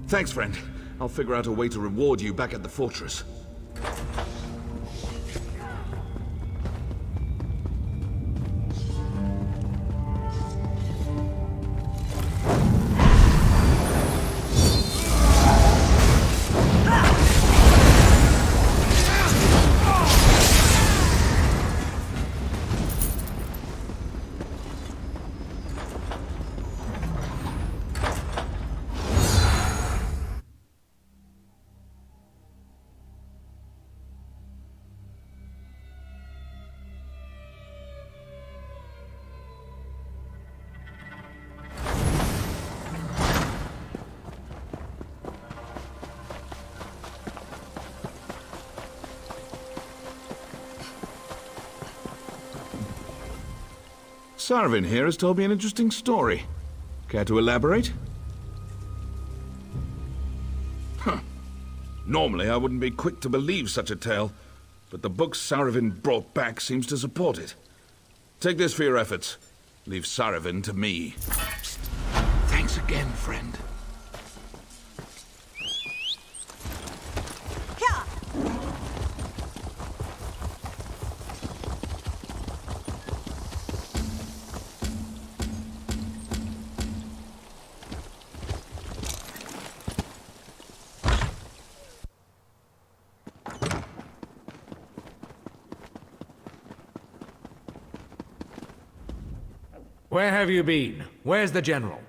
F: Thanks, friend. I'll figure out a way to reward you back at the fortress. Sarvin here has told me an interesting story. Care to elaborate? Huh. Normally I wouldn't be quick to believe such a tale, but the book Sarvin brought back seems to support it. Take this for your efforts. Leave Sarvin to me.
M: Thanks again, friend. Where have you been? Where's the General?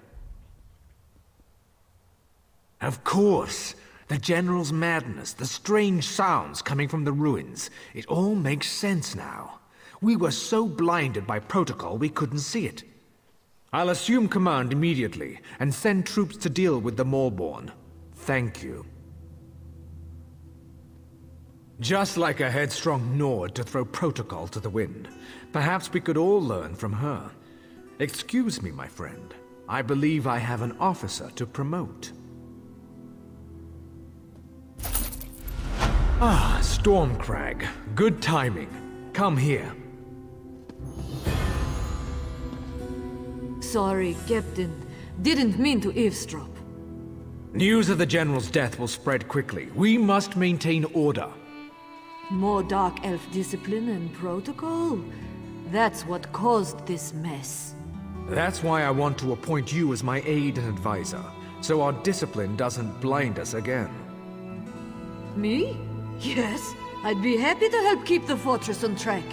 M: Of course! The General's madness, the strange sounds coming from the ruins. It all makes sense now. We were so blinded by protocol we couldn't see it. I'll assume command immediately and send troops to deal with the Maulborn. Thank you. Just like a headstrong Nord to throw protocol to the wind. Perhaps we could all learn from her. Excuse me, my friend. I believe I have an officer to promote. Ah, Stormcrag. Good timing. Come here.
T: Sorry, Captain. Didn't mean to eavesdrop.
M: News of the General's death will spread quickly. We must maintain order.
T: More Dark Elf discipline and protocol? That's what caused this mess.
M: That's why I want to appoint you as my aide and advisor, so our discipline doesn't blind us again.
T: Me? Yes, I'd be happy to help keep the fortress on track.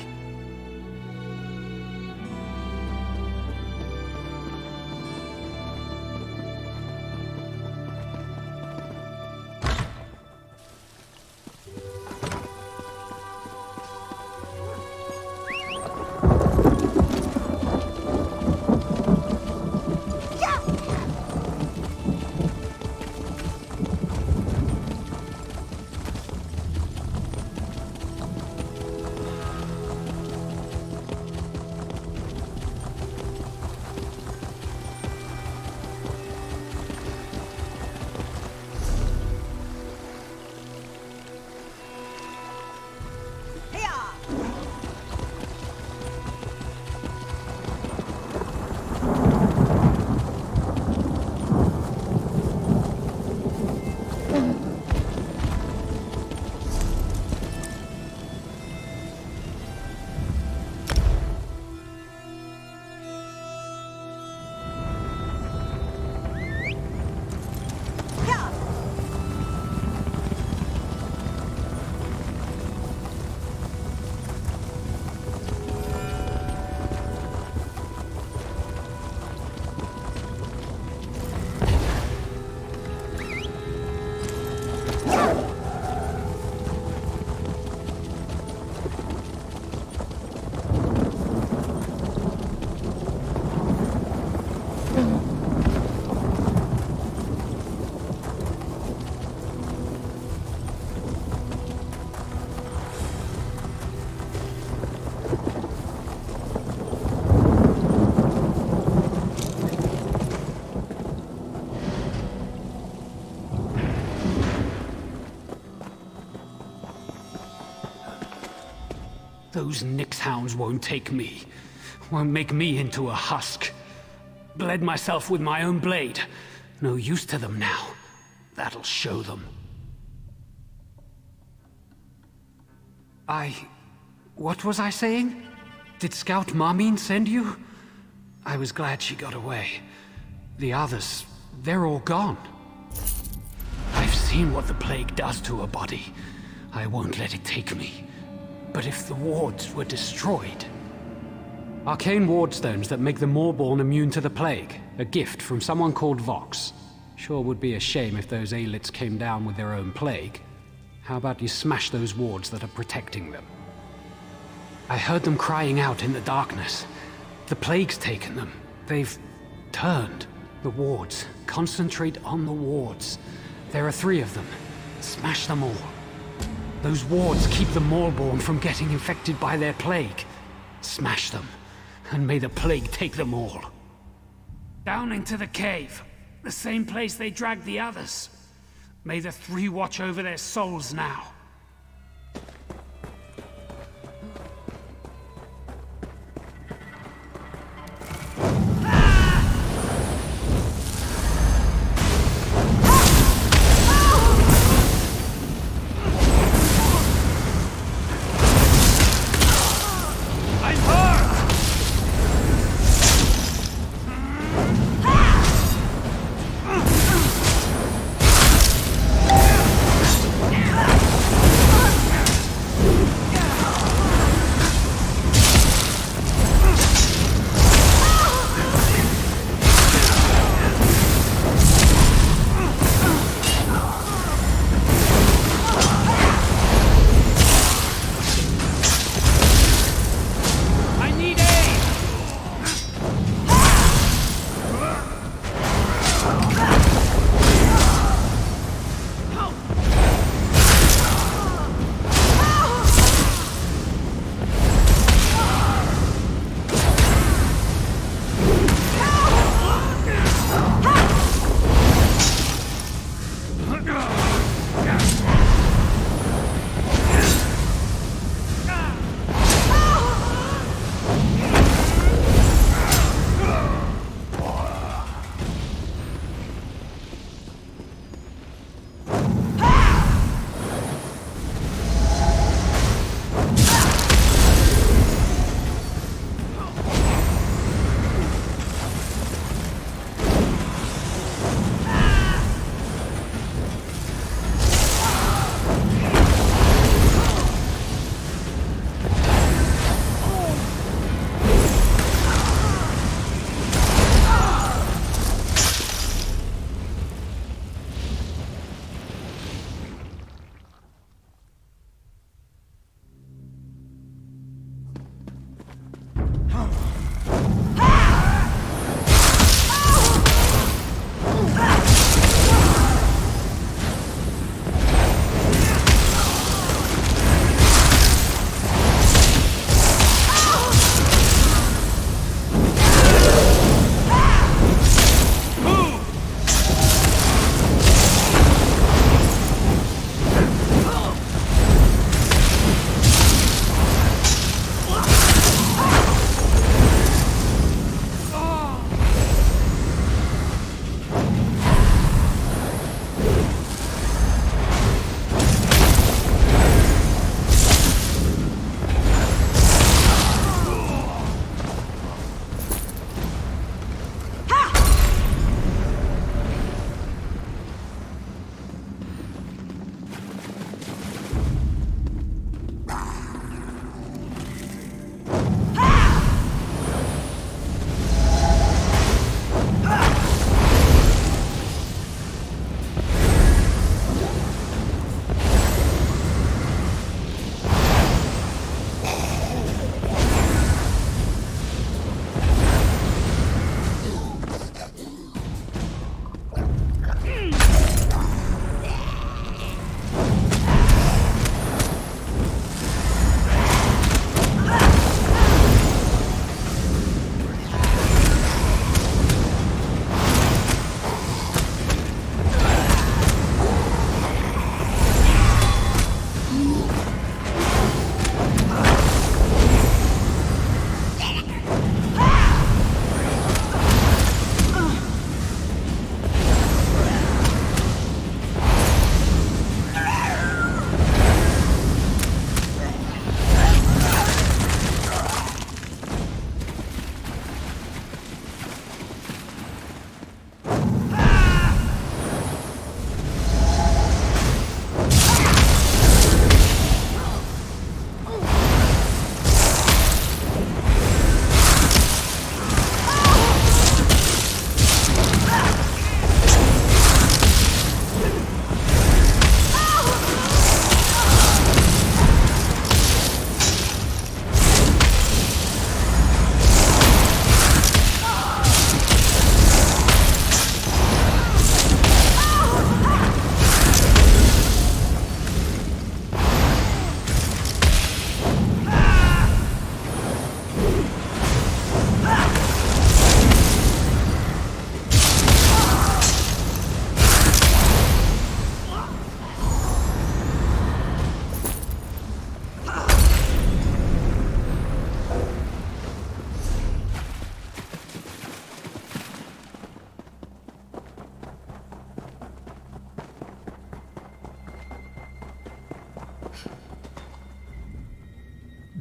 O: Those Nyx hounds won't take me. Won't make me into a husk. Bled myself with my own blade. No use to them now. That'll show them. What was I saying? Did Scout Marmeen send you? I was glad she got away. The others, they're all gone. I've seen what the plague does to a body. I won't let it take me. But if the wards were destroyed... Arcane wardstones that make the Moorborn immune to the plague. A gift from someone called Vox. Sure would be a shame if those Aelits came down with their own plague. How about you smash those wards that are protecting them? I heard them crying out in the darkness. The plague's taken them. They've turned. The wards. Concentrate on the wards. There are 3 of them. Smash them all. Those wards keep the Moorborn from getting infected by their plague. Smash them, and may the plague take them all. Down into the cave. The same place they dragged the others. May the 3 watch over their souls now.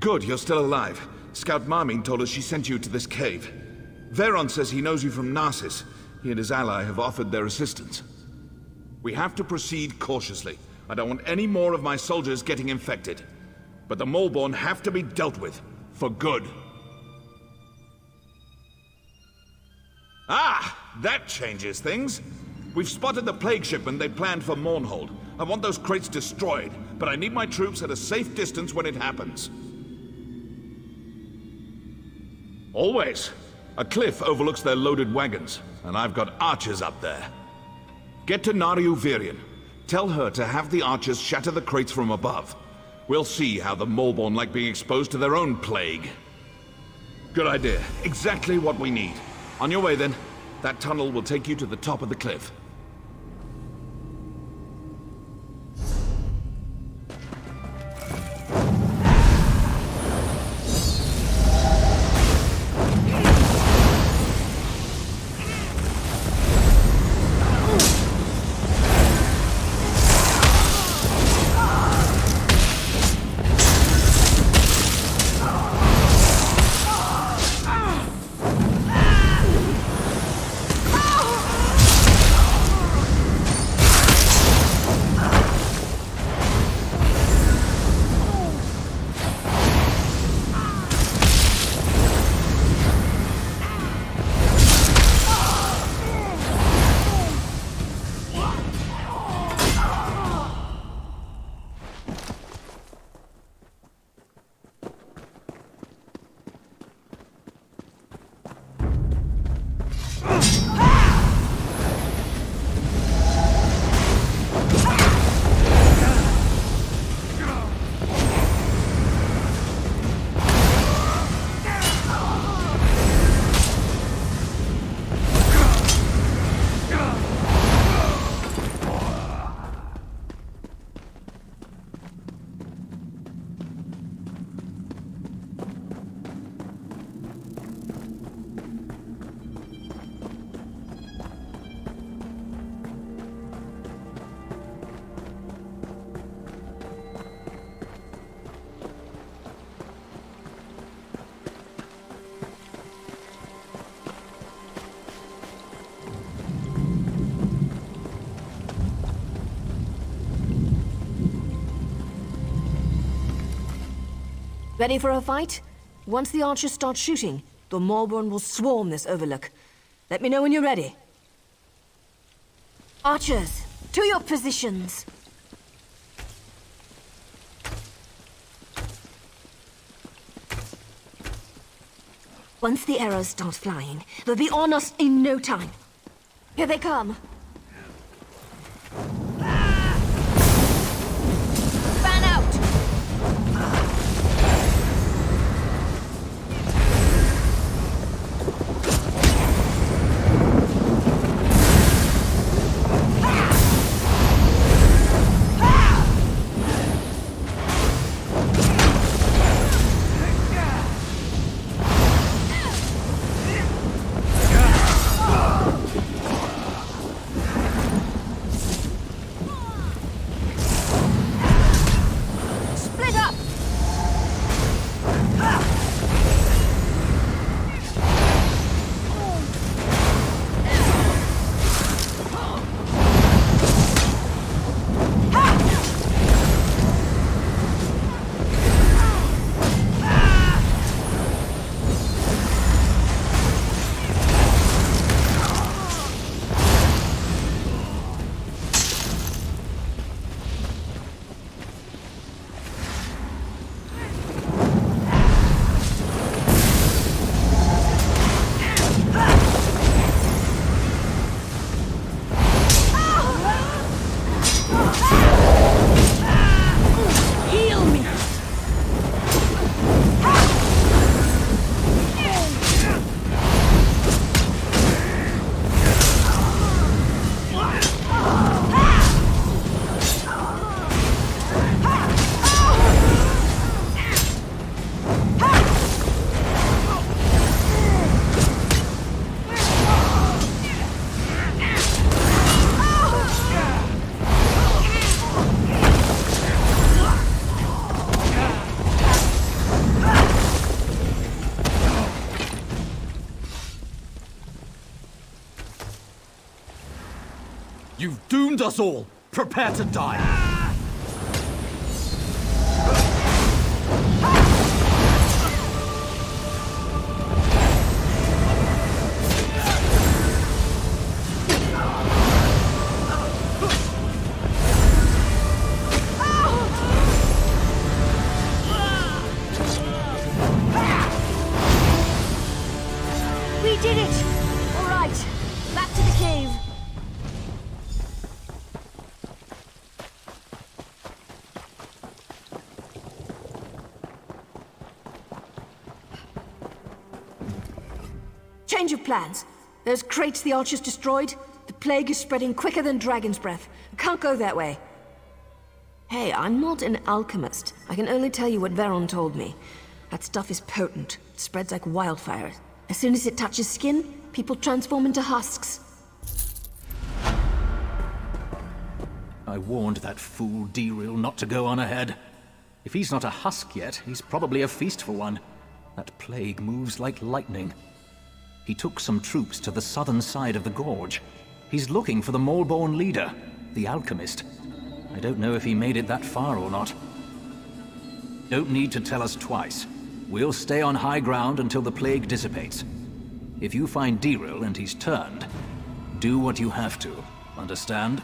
F: Good, you're still alive. Scout Marmin told us she sent you to this cave. Veron says he knows you from Narsis. He and his ally have offered their assistance. We have to proceed cautiously. I don't want any more of my soldiers getting infected. But the Maulborn have to be dealt with. For good. Ah! That changes things. We've spotted the plague shipment they planned for Mournhold. I want those crates destroyed, but I need my troops at a safe distance when it happens. Always. A cliff overlooks their loaded wagons, and I've got archers up there. Get to Nariu Virion. Tell her to have the archers shatter the crates from above. We'll see how the Maulborn like being exposed to their own plague. Good idea. Exactly what we need. On your way, then. That tunnel will take you to the top of the cliff.
A: Ready for a fight? Once the archers start shooting, the Maulborn will swarm this overlook. Let me know when you're ready. Archers, to your positions! Once the arrows start flying, they'll be on us in no time. Here they come. Fan out!
D: You've doomed us all! Prepare to die!
A: We did it! All right, back to the cave. Change of plans. Those crates the archers destroyed. The plague is spreading quicker than dragon's breath. Can't go that way. Hey, I'm not an alchemist. I can only tell you what Veron told me. That stuff is potent. It spreads like wildfire. As soon as it touches skin, people transform into husks.
R: I warned that fool Diril not to go on ahead. If he's not a husk yet, he's probably a feast for one. That plague moves like lightning. He took some troops to the southern side of the gorge. He's looking for the Maulborn leader, the alchemist. I don't know if he made it that far or not. Don't need to tell us twice. We'll stay on high ground until the plague dissipates. If you find Diril and he's turned, do what you have to. Understand?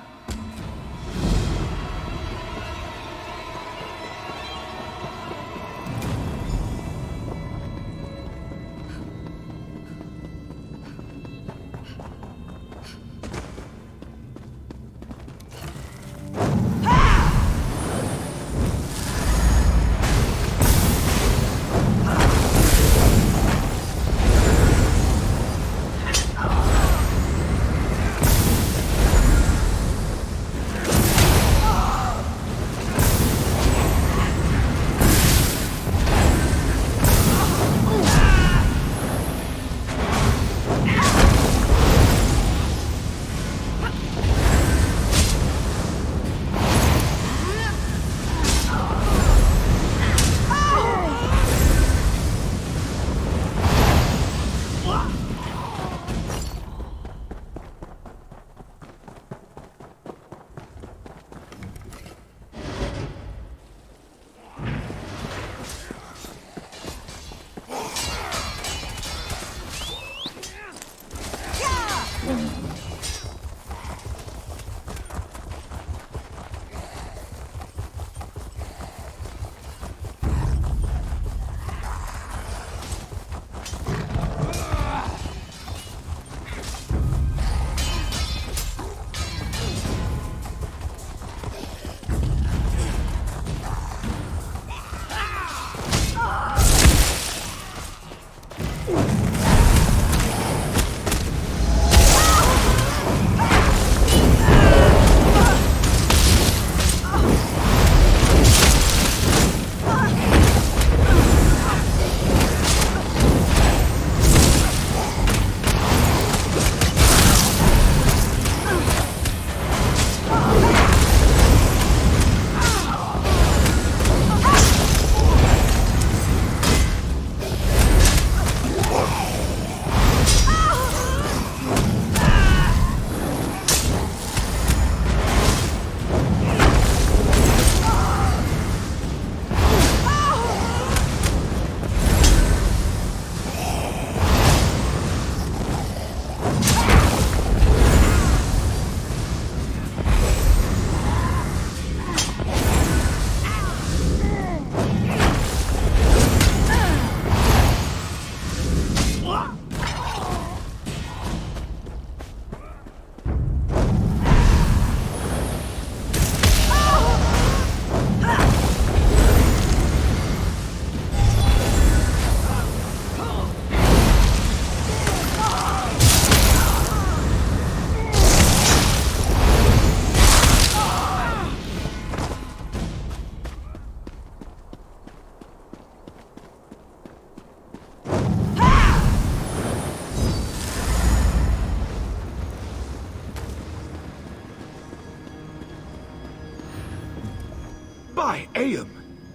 F: By Aeon!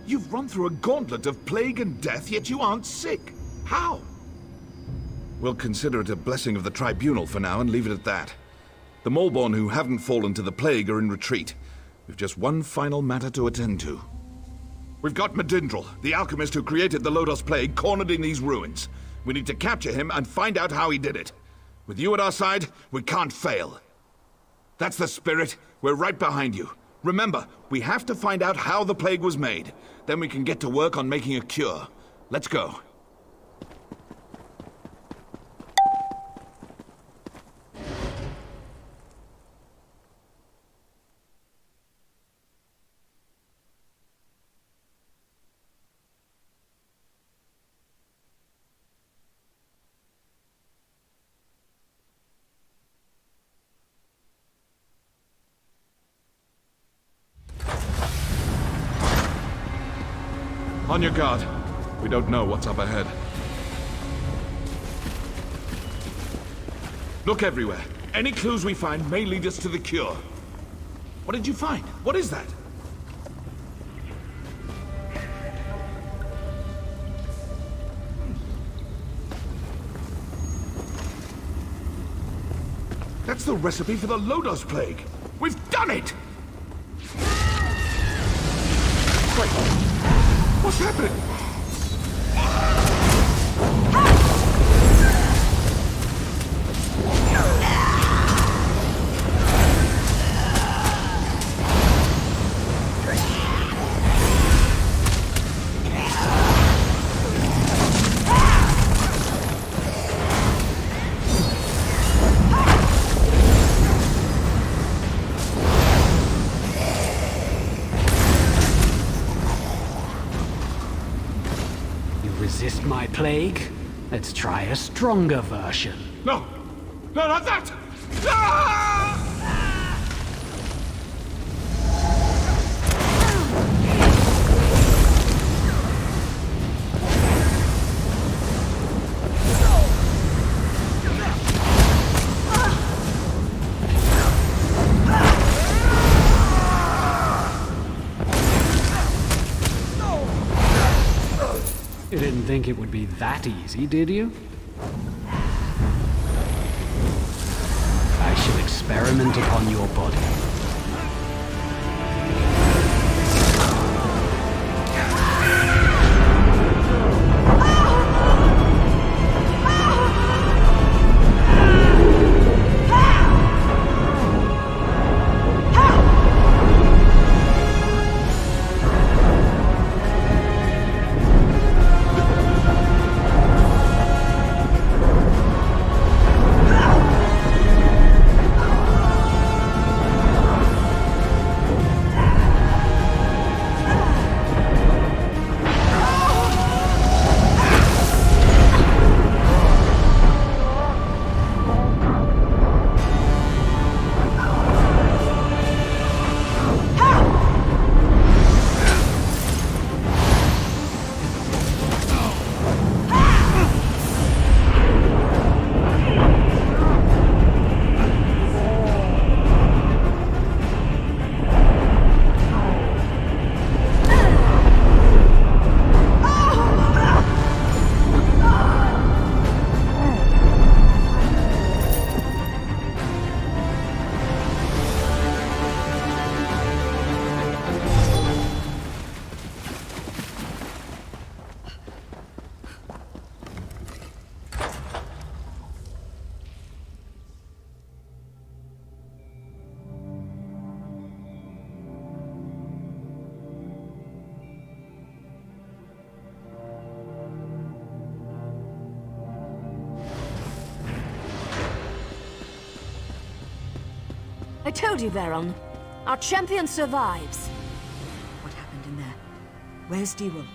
F: You've run through a gauntlet of plague and death, yet you aren't sick. How? We'll consider it a blessing of the Tribunal for now and leave it at that. The Malborn who haven't fallen to the plague are in retreat. We've just one final matter to attend to. We've got Medindral, the alchemist who created the Lodos Plague, cornered in these ruins. We need to capture him and find out how he did it. With you at our side, we can't fail. That's the spirit. We're right behind you. Remember, we have to find out how the plague was made. Then we can get to work on making a cure. Let's go. On your guard. We don't know what's up ahead. Look everywhere. Any clues we find may lead us to the cure. What did you find? What is that? That's the recipe for the Lodos Plague. We've done it! Wait. What's happening?
O: Resist my plague? Let's try a stronger version.
F: No! No, not that! Ah!
O: You didn't think it would be that easy, did you? I shall experiment upon your body.
A: I told you, Veron. Our champion survives.
H: What happened in there? Where's Dirul?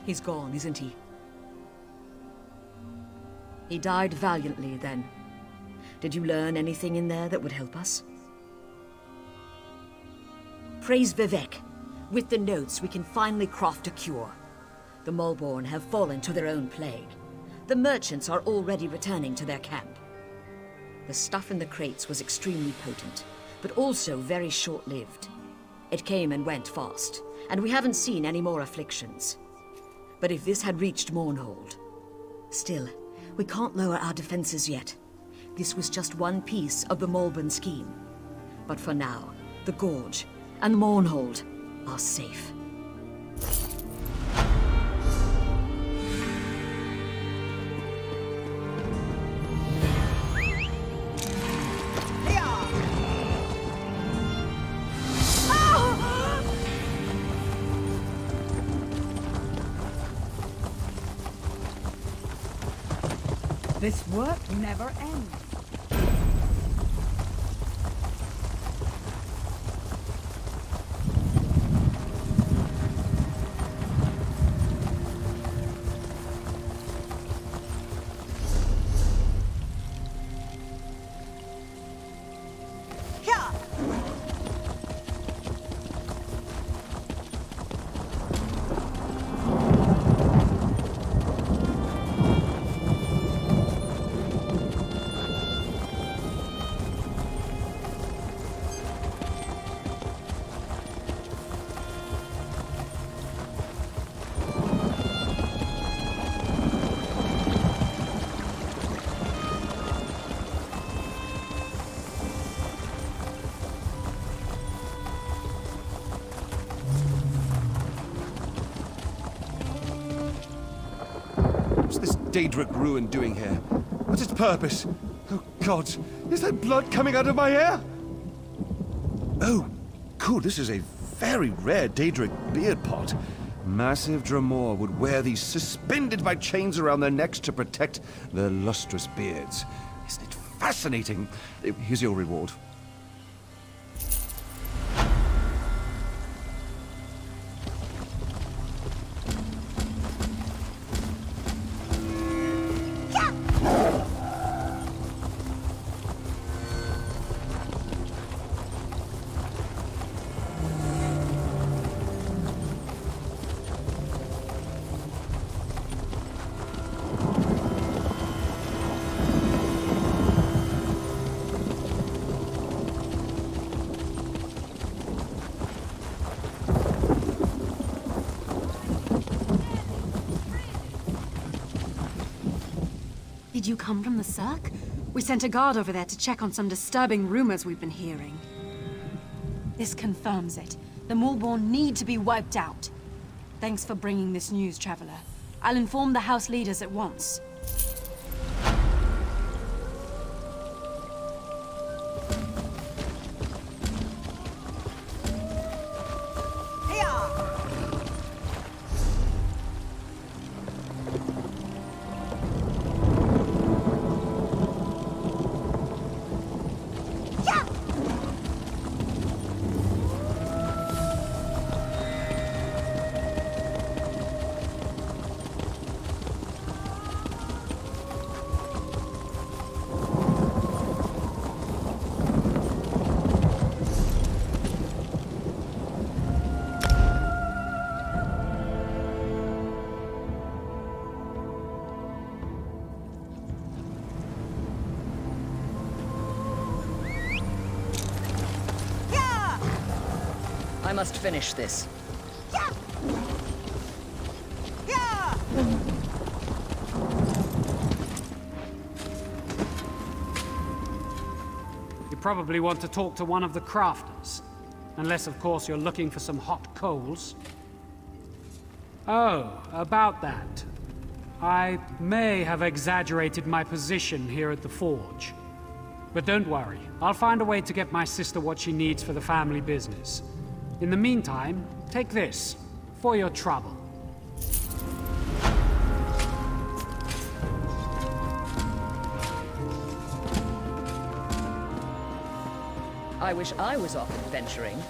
H: He's gone, isn't he? He died valiantly, then. Did you learn anything in there that would help us? Praise Vivec. With the notes, we can finally craft a cure. The Malborn have fallen to their own plague. The merchants are already returning to their camp. The stuff in the crates was extremely potent, but also very short-lived. It came and went fast, and we haven't seen any more afflictions. But if this had reached Mournhold... Still, we can't lower our defenses yet. This was just one piece of the Malborn scheme. But for now, the Gorge and Mournhold are safe.
U: This work never ends.
V: What's this Daedric ruin doing here? What's its purpose? Oh, God, is there blood coming out of my hair? Oh, cool, this is a very rare Daedric beard pot. Massive Dremor would wear these suspended by chains around their necks to protect their lustrous beards. Isn't it fascinating? Here's your reward.
W: Did you come from the Cirque? We sent a guard over there to check on some disturbing rumors we've been hearing. This confirms it. The Malborn need to be wiped out. Thanks for bringing this news, Traveler. I'll inform the House leaders at once.
X: I must finish this.
O: You probably want to talk to one of the crafters. Unless, of course, you're looking for some hot coals. Oh, about that. I may have exaggerated my position here at the Forge. But don't worry, I'll find a way to get my sister what she needs for the family business. In the meantime, take this, for your trouble.
X: I wish I was off adventuring.